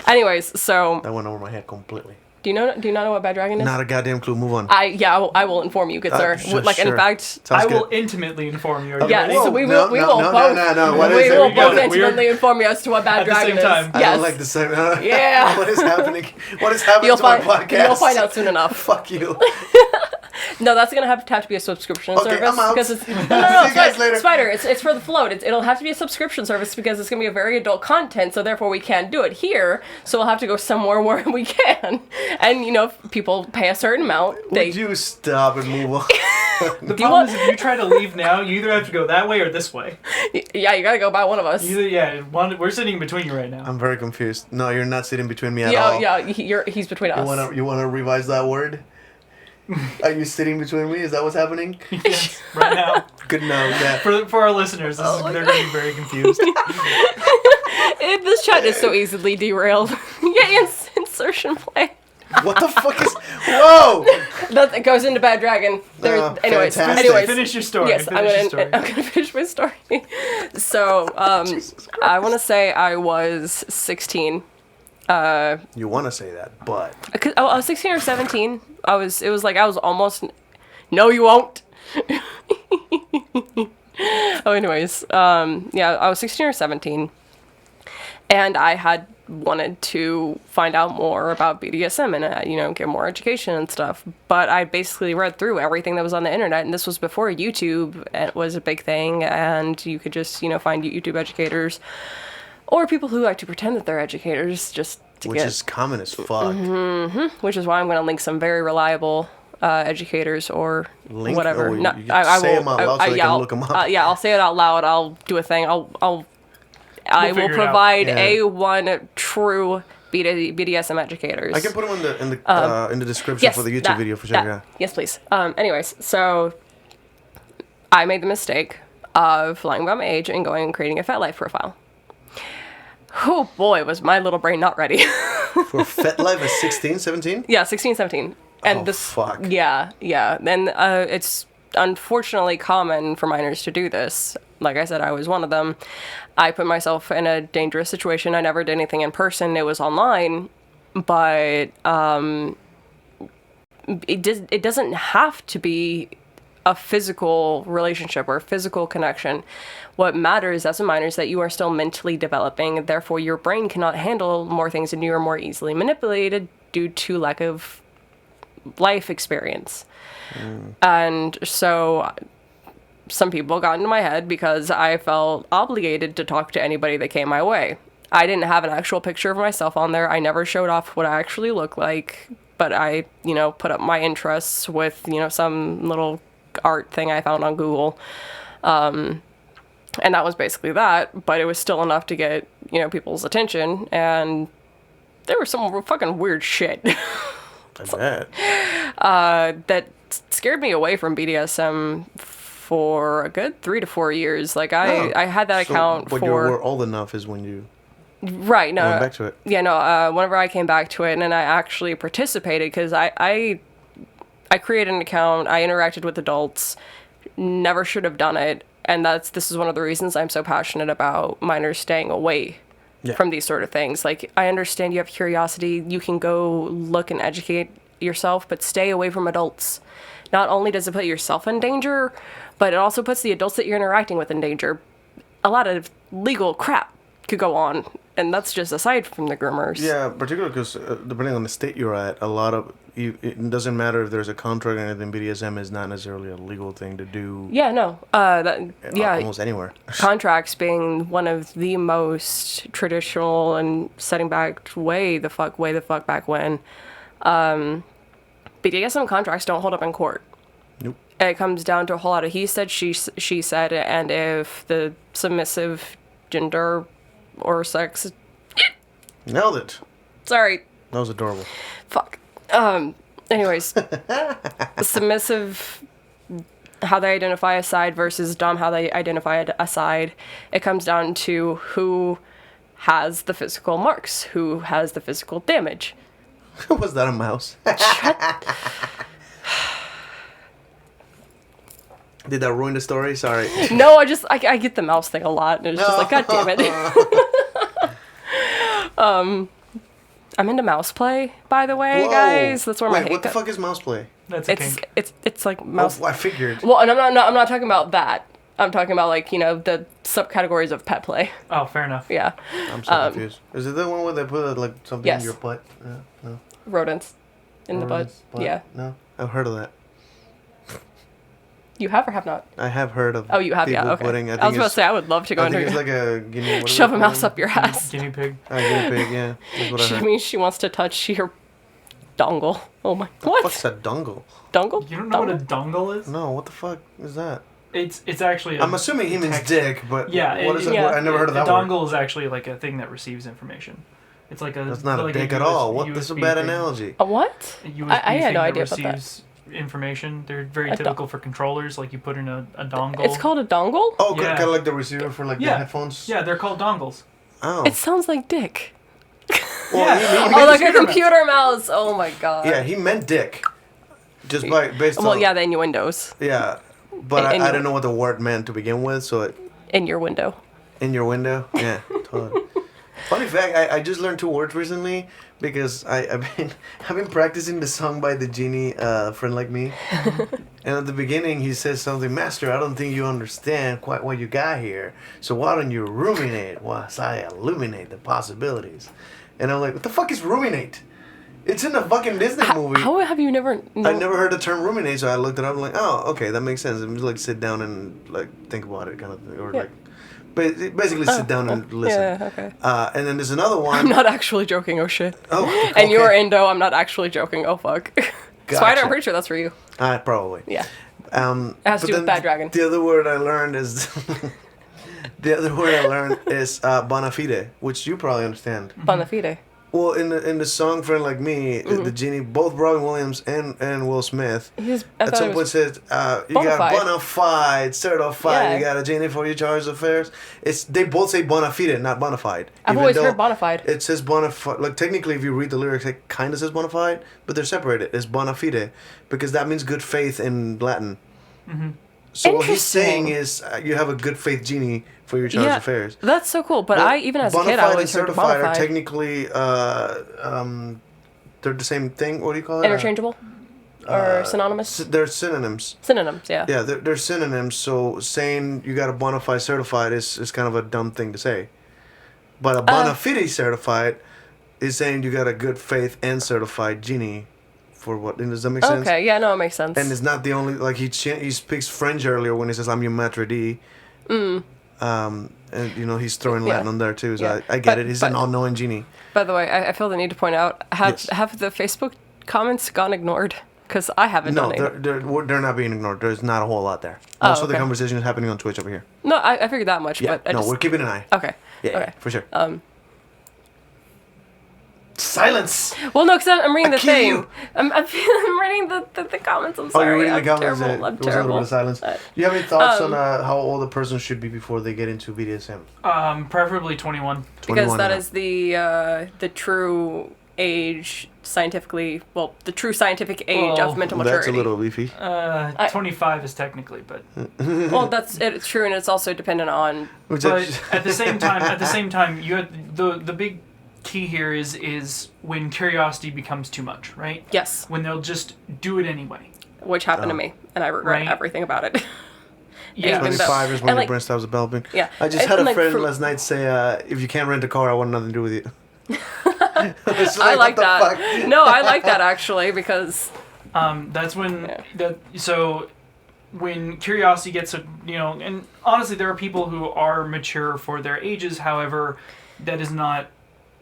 Anyways, so That went over my head completely. do you not know what bad dragon is? Not a goddamn clue. Move on. I will inform you, good sir. Sure, Like in sure. fact, Sounds I will good. intimately inform you. yeah. Whoa, So we no, will no, both. no. What we is it? will We got both it. intimately inform you as to what bad At the dragon same time. is. I Yes. don't like the same. Yeah. What is happening? What is happening You'll to my find podcast? you'll find out soon enough. Fuck you. No, that's gonna have to be a subscription Okay, service I'm out. because it's See you guys later. Spider. It's for the float. It'll have to be a subscription service because it's gonna be a very adult content. So therefore, we can't do it here. So we'll have to go somewhere where we can. And if people pay a certain amount, Would you stop and move on? The problem is if you try to leave now, you either have to go that way or this way. yeah, you gotta go by one of us. We're sitting between you right now. I'm very confused. No, you're not sitting between me at all. He's between us. You wanna revise that word? Are you sitting between me? Is that what's happening? Yes, right now. Good enough. Yeah. For our listeners, they're going to be very confused. This chat is so easily derailed. Yeah, insertion play. What the fuck is? Whoa! That goes into Bad Dragon. Anyways, fantastic. Finish your story. yes, I'm gonna finish my story. So, I want to say I was 16. You want to say that, but I was 16 or 17. I was almost. No, you won't. Anyways, I was 16 or 17, and I had wanted to find out more about BDSM and get more education and stuff. But I basically read through everything that was on the internet, and this was before YouTube was a big thing, and you could just find YouTube educators or people who like to pretend that they're educators just to which is common as fuck. which is why I'm going to link some very reliable educators or Link? whatever. Oh, you No, can I say will. them out loud so they can look them up. Yeah, I'll say it out loud. I'll do a thing. I will figure it out. provide Yeah. A1 true BDSM educators. I can put them in the description for the YouTube video for sure. that. Yeah. Yes, please. Anyways, so I made the mistake of lying about my age and going and creating a FetLife profile. Oh boy, was my little brain not ready. For FetLife at 16, 17? Yeah, 16, 17. And fuck. Yeah. And it's unfortunately common for minors to do this. Like I said, I was one of them. I put myself in a dangerous situation. I never did anything in person. It was online. But it doesn't have to be a physical relationship or a physical connection. What matters as a minor is that you are still mentally developing. Therefore, your brain cannot handle more things and you are more easily manipulated due to lack of life experience. And so some people got into my head because I felt obligated to talk to anybody that came my way. I didn't have an actual picture of myself on there. I never showed off what I actually look like, but I, put up my interests with, some little art thing I found on Google. And that was basically that, but it was still enough to get, people's attention, and there was some fucking weird shit. I bet. That scared me away from BDSM for a good 3 to 4 years. Like I had that account but for. you were old enough is when you Right. No. went back to it. Yeah. No. Whenever I came back to it, and then I actually participated because I created an account. I interacted with adults. Never should have done it, and this is one of the reasons I'm so passionate about minors staying away from these sort of things. Like, I understand you have curiosity. You can go look and educate yourself, but stay away from adults. Not only does it put yourself in danger, but it also puts the adults that you're interacting with in danger. A lot of legal crap could go on, and that's just aside from the groomers. Yeah, particularly because depending on the state you're at, a lot of it doesn't matter if there's a contract or anything. BDSM is not necessarily a legal thing to do. Yeah, no. Almost anywhere. Contracts being one of the most traditional and setting back way the fuck back when. BDSM contracts don't hold up in court. Nope. It comes down to a whole lot of he said, she said, and if the submissive gender or sex... Nailed it. Sorry. That was adorable. Fuck. Anyways, submissive, how they identify a side versus dom, how they identify a side. It comes down to who has the physical marks, who has the physical damage. Was that a mouse? Did that ruin the story? Sorry. No, I get the mouse thing a lot, and it's just like, God damn it. I'm into mouse play, by the way, Whoa. guys. That's where my Wait, hate what the fuck is mouse play? That's a kink. It's like mouse. Oh, I figured. Well, and I'm not talking about that. I'm talking about, like, the subcategories of pet play. Oh, fair enough. Yeah. I'm so confused. Is it the one where they put like something Yes. in your butt? No. Rodents in Rodents' the butt. Yeah. No, I've heard of that. You have or have not? I have heard of. Oh, you have, people yeah. Okay. Putting, I was about to say I would love to go I into think it's like a guinea. what do shove they a call mouse them? up your ass. Guinea pig. A guinea pig, yeah. That's what I She heard. means she wants to touch your dongle. Oh my. What's What? a dongle? Dongle? You don't know what a Dongle? dongle is? No, what the fuck is that? It's actually. I'm assuming he means dick, but Yeah. what is it? yeah. I never heard of that A word. dongle is actually like a thing that receives information. It's like a. That's not like a dick US, at all. What? That's a USB bad thing. analogy. A what? A USB I had thing no that idea about that. receives information. They're very A typical for controllers. Like you put in a dongle. It's called a dongle? Oh, Yeah. kind of like the receiver for like the Yeah. headphones. Yeah, they're called dongles. Oh. It sounds like dick. Well, Yeah. he Oh, meant like a computer computer mouse. Oh my god. Yeah, he meant dick. Just based on. Well, yeah, the innuendos Yeah, but I And you- didn't know what the word meant to begin with, so it, in your window. in your window. Yeah, totally. Funny fact, I just learned 2 words recently because I've been practicing the song by the genie, Friend Like Me. And at the beginning he says something, Master, I don't think you understand quite what you got here. So why don't you ruminate whilst I illuminate the possibilities? And I'm like, what the fuck is ruminate? It's in a fucking Disney movie. How have you never... I never heard the term ruminate, so I looked it up. I'm like, oh, okay, that makes sense. And just like sit down and like think about it, kind of thing, or Yeah. like, basically sit down and listen. Yeah, okay. And then there's another I'm one. not actually joking, oh shit. Oh, And okay. you're Indo, I'm not actually joking, oh fuck. Spider, Gotcha. I'm pretty sure that's for you. Probably. Yeah. It has to do with Bad Dragon. The other word I learned is bona fide, which you probably understand. Bona fide. Well, in the song "Friend Like Me," the genie, both Robin Williams and Will Smith, I at thought some it point was said, "You bona got fide. bona fide, certified. Yeah. You got a genie for your charge affairs." They both say bona fide, not bona fide. I've even always though heard bona fide. It says bona fide. Like technically, if you read the lyrics, it kind of says bona fide, but they're separated. It's bona fide because that means good faith in Latin. So what he's saying Interesting. is, you have a good faith genie for your charge affairs. That's so cool. But Well, I, even as a bona kid, I fide and always heard certified bona are fide. technically they're the same thing. What do you call it? Interchangeable? Or synonymous? They're synonyms. Synonyms, yeah. Yeah, they're synonyms. So saying you got a bona fide certified is kind of a dumb thing to say. But a bona fide certified is saying you got a good faith and certified genie. For what? Does that make sense? Okay, yeah, no, it makes sense. And it's not the only, like, he speaks French earlier when he says, I'm your maître d'. And, you know, he's throwing Latin on there, too. So Yeah. I get But- it. He's but- an all-knowing genie. By the way, I feel the need to point out, Yes. have the Facebook comments gone ignored? Because I haven't No, done it. they're not being ignored. There's not a whole lot there. Oh, Most of the okay. conversation is happening on Twitch over here. No, I figured that much, Yeah, but I no, just... we're keeping an eye. Okay. Yeah, Okay. for sure. Silence! Well, no, because I'm reading the kill thing. you. I'm reading the comments. I'm Oh, sorry. you're reading the I'm comments. terrible. I'm There was a little terrible. bit of silence. Do you have any thoughts on how old a person should be before they get into BDSM? Preferably 21. Because 21 that and is the true age scientifically, well, the true scientific age Well, of mental up. That's maturity. a little leafy. 25 is technically, but Well, it's true, and it's also dependent on. Which but at the same time, you had the big key here is when curiosity becomes too much, right? Yes, When they'll just do it anyway. which happened to me, and I regret Right. everything about it. Yeah. Even though- 25 is when and, your like- brain stops developing. Yeah. I just And, had a like, friend for- last night say, if you can't rent a car, I want nothing to do with you. It's I like what the that. fuck? No, I like that actually because That's when when curiosity gets and honestly there are people who are mature for their ages, however, that is not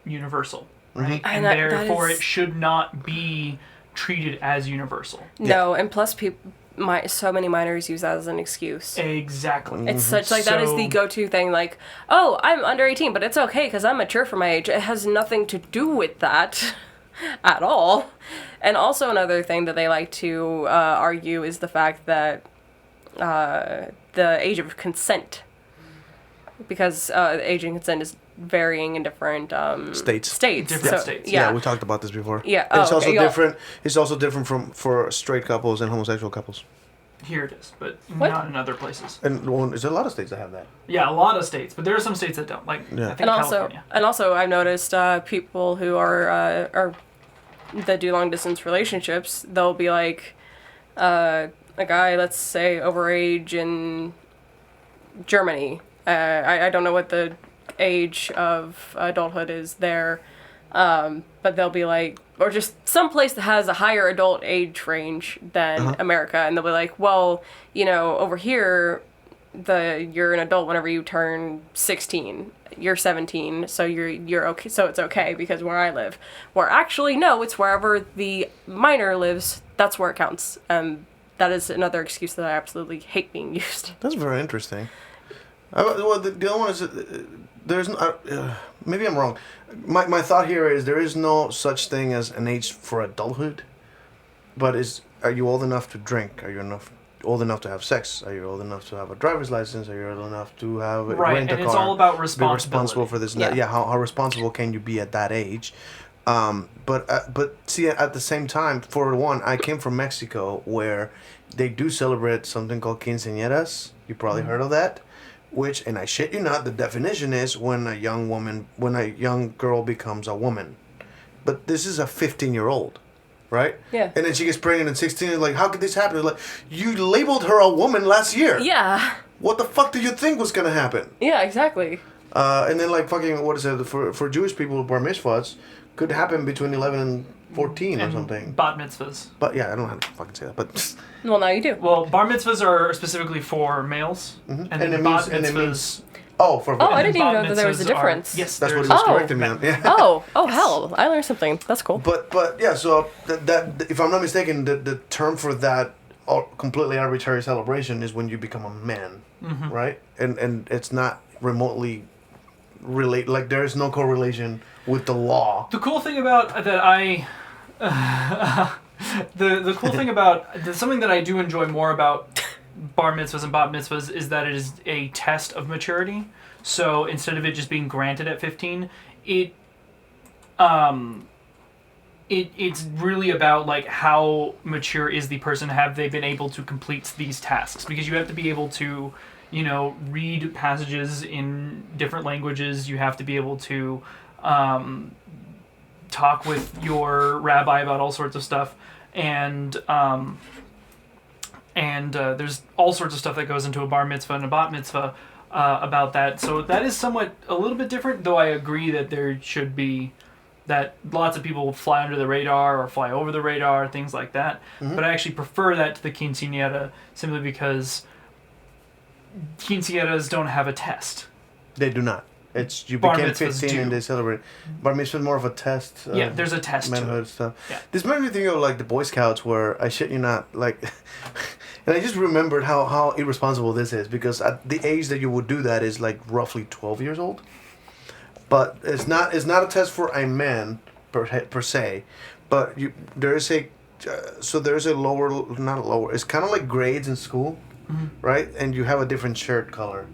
universal. right? And that therefore is- it should not be treated as universal. No, and plus so many minors use that as an excuse. Exactly. It's such like that is the go-to thing. Like, oh, I'm under 18, but it's okay because I'm mature for my age. It has nothing to do with that at all. And also another thing that they like to argue is the fact that the age of consent, because age and consent is varying in different States. Different states. Yeah. we talked about this before. Yeah. And it's Oh, also okay. different. It's also different for straight couples and homosexual couples. Here it is, but What? not in other places. And there's a lot of states that have that. Yeah, a lot of states, but there are some states that don't. Like Yeah. I think And California. also I've noticed people who are that do long distance relationships, they'll be like a guy, let's say over age in Germany. I don't know what the age of adulthood is there, but they'll be like, or just some place that has a higher adult age range than America, and they'll be like, well, over here, you're an adult whenever you turn 16. You're 17, so you're okay. So it's okay because where I live, where actually no, it's wherever the minor lives. That's where it counts, and that is another excuse that I absolutely hate being used. That's very interesting. Well, the other one is there's no, maybe I'm wrong. My thought here is there is no such thing as an age for adulthood, but are you old enough to drink? Are you old enough to have sex? Are you old enough to have a driver's license? Are you old enough to have Right, rent a and car? it's all about Be responsibility. responsible for this. And that. Yeah. Yeah, how responsible can you be at that age? But see, at the same time, for one, I came from Mexico where they do celebrate something called quinceañeras. You probably heard of that. Which, and I shit you not, the definition is when a young girl becomes a woman. But this is a 15-year-old, right? Yeah. And then she gets pregnant at 16, and like, how could this happen? Like, you labeled her a woman last year. Yeah. What the fuck do you think was gonna happen? Yeah. Exactly. And then like fucking, what is it, for Jewish people, bar mitzvahs could happen between 11 and 14 or And something. bat mitzvahs. But yeah, I don't know how to fucking say that, but... Well, now you do. Well, bar mitzvahs are specifically for males, and then it bat means- and it mitzvahs. Oh, for... Oh, I and didn't even bat know that there was a mitzvahs are- difference. Yes, That's what there he is. was correcting me on. Yeah. Oh, hell! I learned something. That's cool. But yeah, so that if I'm not mistaken, the term for that completely arbitrary celebration is when you become a man, right? And it's not remotely relate. Like there is no correlation with the law. The cool thing about that the cool thing about something that I do enjoy more about bar mitzvahs and bat mitzvahs is that it is a test of maturity. So instead of it just being granted at 15, it's really about like how mature is the person, have they been able to complete these tasks, because you have to be able to read passages in different languages, you have to be able to talk with your rabbi about all sorts of stuff, and there's all sorts of stuff that goes into a bar mitzvah and a bat mitzvah about that. So that is somewhat a little bit different, though I agree that there should be that lots of people fly under the radar or fly over the radar, things like that. But I actually prefer that to the quinceañera simply because quinceañeras don't have a test. They do not. It's you Bar became mitzvahs 15 and do. they celebrate. Bar mitzvah is more of a test. Yeah, there's a test to Manhood it. stuff. Yeah. This made me think of like the Boy Scouts, where I shit you not, like, and I just remembered how irresponsible this is, because at the age that you would do that is like roughly 12 years old. But it's not a test for a man per se, but there's a lower, not a lower. It's kind of like grades in school, right? And you have a different shirt color.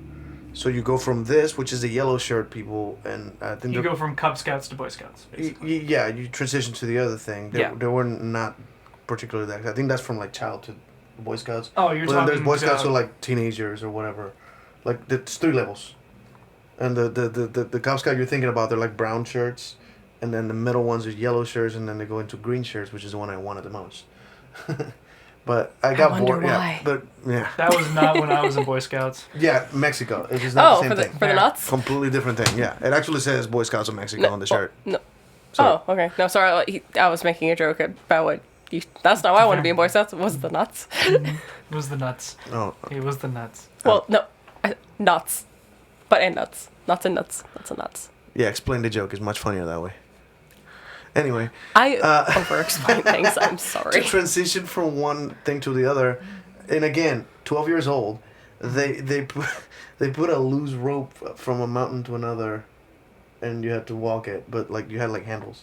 So you go from this, which is the yellow shirt people, and I think You go from Cub Scouts to Boy Scouts. Basically. yeah, you transition to the other thing. They were not particularly that. I think that's from like child to Boy Scouts. Oh, you're But then talking. there's Boy Scouts who are like teenagers or whatever. Like it's 3 levels. And the Cub Scout you're thinking about, they're like brown shirts, and then the middle ones are yellow shirts, and then they go into green shirts, which is the one I wanted the most. But I got wonder bored. why. Yeah, but yeah. That was not when I was in Boy Scouts. Yeah, Mexico. It is not the Oh, same for the thing. for the nuts. Completely different thing. Yeah, it actually says Boy Scouts of Mexico on the shirt. No. So- Oh, okay. No, sorry. I was making a joke about what. That's not why I want to be in Boy Scouts. Was the nuts? It was the nuts. Oh, It was the nuts. Well, no, nuts, but and nuts, nuts and nuts, nuts and nuts. yeah. Explain the joke. It's much funnier that way. Anyway, I over-explain things. I'm to sorry. transition from one thing to the other, and again, 12 years old, they put a loose rope from a mountain to another, and you had to walk it, but like you had like handles.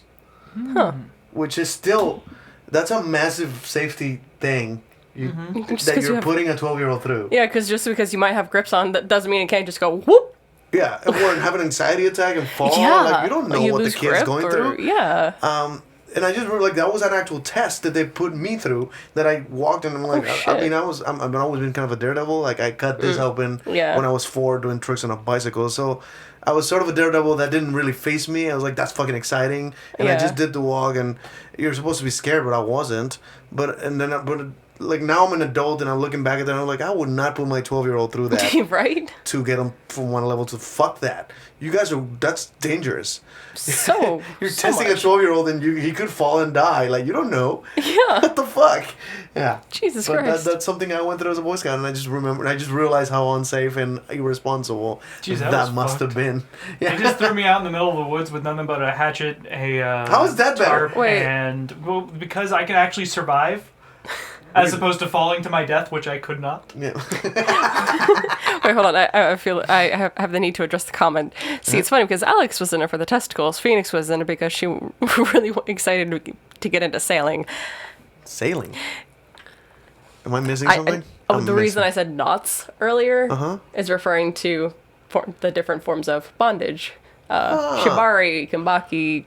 Huh. Which is still, that's a massive safety thing Just that 'cause you you're have- putting a 12-year-old through. Yeah, because just because you might have grips on, that doesn't mean it can't just go whoop. Yeah, or have an anxiety attack and fall. Yeah. Like, you don't know You what the lose kid's grip going or- through. Yeah. And I just remember, like, that was an actual test that they put me through, that I walked and I'm like, Oh, I shit. mean, I've always been kind of a daredevil. Like, I cut this open Yeah. when I was 4 doing tricks on a bicycle. So I was sort of a daredevil that didn't really face me. I was like, that's fucking exciting. And I Yeah. just did the walk, and you're supposed to be scared, but I wasn't. But like, now I'm an adult and I'm looking back at that and I'm like, I would not put my 12-year-old through that Right? to get him from one level to fuck that. You guys that's dangerous. So You're so testing much. a 12-year-old and he could fall and die. Like, you don't know. Yeah. What the fuck? Yeah. Jesus but Christ. that's something I went through as a Boy Scout, and I just realized how unsafe and irresponsible Jeez, that was must have fucked. been. They Yeah. just threw me out in the middle of the woods with nothing but a hatchet, How is that better? tarp, Wait. and well, because I can actually survive, as opposed to falling to my death, which I could not. Yeah. Wait, hold on. I feel I have the need to address the comment. See, it's funny because Alex was in it for the testicles. Phoenix was in it because she really excited to get into sailing. Sailing. Am I missing something? The reason I said knots earlier Uh-huh. is referring to the different forms of bondage. Shibari, Kambaku,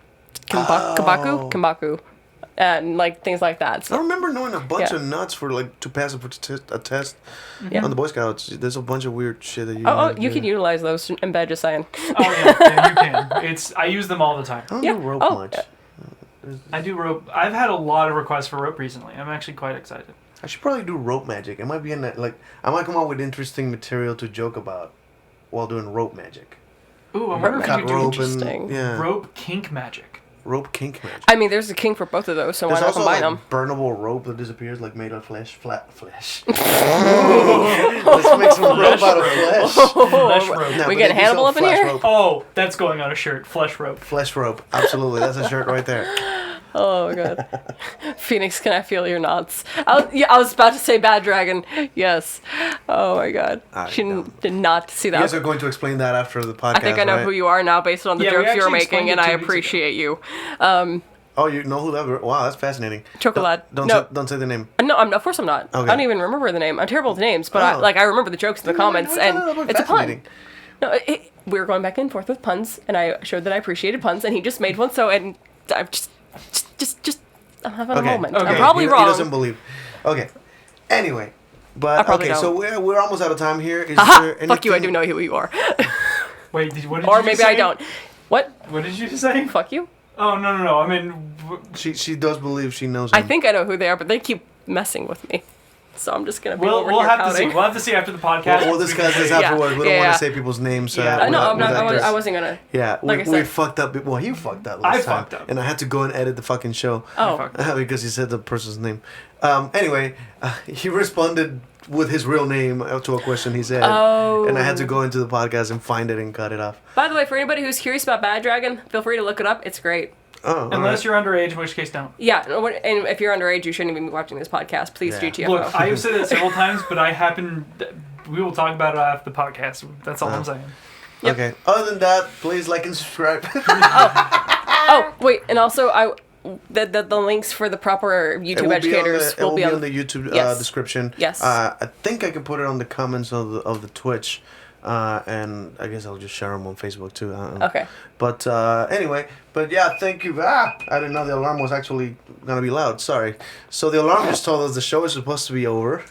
and like things like that. I So, remember knowing a bunch Yeah. of nuts for like to pass a test Yeah. on the Boy Scouts. There's a bunch of weird shit that you. oh, had to you do. can utilize those in bed, just saying. Oh yeah, you can. I use them all the time. I don't Yeah. do rope Oh, much. I do rope. I've had a lot of requests for rope recently. I'm actually quite excited. I should probably do rope magic. It might be in that, like, I might come up with interesting material to joke about while doing rope magic. Ooh, I wonder if Cut you could rope interesting. and yeah, do rope kink magic. rope kink magic. I mean, there's a king for both of those, so There's why not also combine like them? burnable rope that disappears, like made of flesh. Let's make some rope out of flesh. Flesh rope. No, We but getting they do Hannibal sell up in flesh here? Rope. Oh, that's going on a shirt. Flesh rope. Flesh rope, absolutely. That's a shirt right there. Oh god. Phoenix, can I feel your knots? I was about to say Bad Dragon. Yes. Oh my god. I She know. did not see You guys that. are going to explain that after the podcast. I think I know right? who you are now based on the Yeah, we jokes you're actually explained making, and it I 2 weeks ago. appreciate you. Oh, you know who that? Wow, that's fascinating. Chocolate. Don't No. don't say the name. No, of course I'm not. Okay. I don't even remember the name. I'm terrible with names, but Oh. I remember the jokes in the comments, No, and but it's a pun. fascinating. No, we were going back and forth with puns, and I showed that I appreciated puns, and he just made one. So, and I'm just I'm having a moment. Okay. I'm probably he wrong. doesn't believe. Okay. Anyway, but probably okay, don't. so we're almost out of time here. Is Aha! there anything? Fuck you! I do know who you are. Wait, what did Or you maybe just say? I don't. What? What did you just say? Fuck you? Oh no! I mean, She does believe she knows. I him. think I know who they are, but they keep messing with me. So I'm just gonna be we'll over we'll here have to pouting. see. We'll have to see after the podcast. We'll discuss this Yeah, afterwards. We don't yeah, want yeah. to say people's names. Yeah. No, I'm without- not. without I this. wasn't gonna. Yeah, Like I we said. fucked up. Well, you fucked up I last time, fucked up. and I had to go and edit the fucking show. Oh, Because he said the person's name. Anyway, he responded with his real name to a question he said, Oh. and I had to go into the podcast and find it and cut it off. by the way, for anybody who's curious about Bad Dragon, feel free to look it up. It's great. Oh, Unless you're underage, in which case don't. Yeah, and if you're underage, you shouldn't even be watching this podcast. Please, Yeah. GTFO. Look, I have said it several times, but I happen. We will talk about it after the podcast. That's all I'm saying. Yep. Okay. Other than that, please like and subscribe. Oh, wait, and also the links for the proper YouTube educators It will be on the YouTube Yes. description. Yes. I think I can put it on the comments of the Twitch, and I guess I'll just share them on Facebook too. I don't know. Okay. But anyway, but yeah, thank you. I didn't know the alarm was actually gonna be loud. Sorry. So the alarm just told us the show is supposed to be over.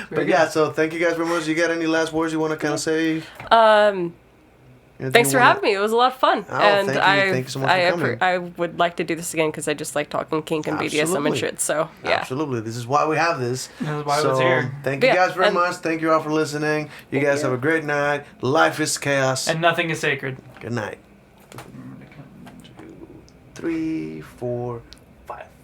But yeah, so thank you guys very much. You got any last words you want to kind of say? Anything Thanks you for wanna- having me. It was a lot of fun. Oh, and thank you. Thank you so much for coming. I would like to do this again because I just like talking kink and BDSM Absolutely. and shit. So, yeah. Absolutely. This is why we have this. This is why so, it's here. Thank you Yeah, guys very and- much. Thank you all for listening. You guys have a great night. Life is chaos. And nothing is sacred. Good night. 1, 2, 3, 4, 5.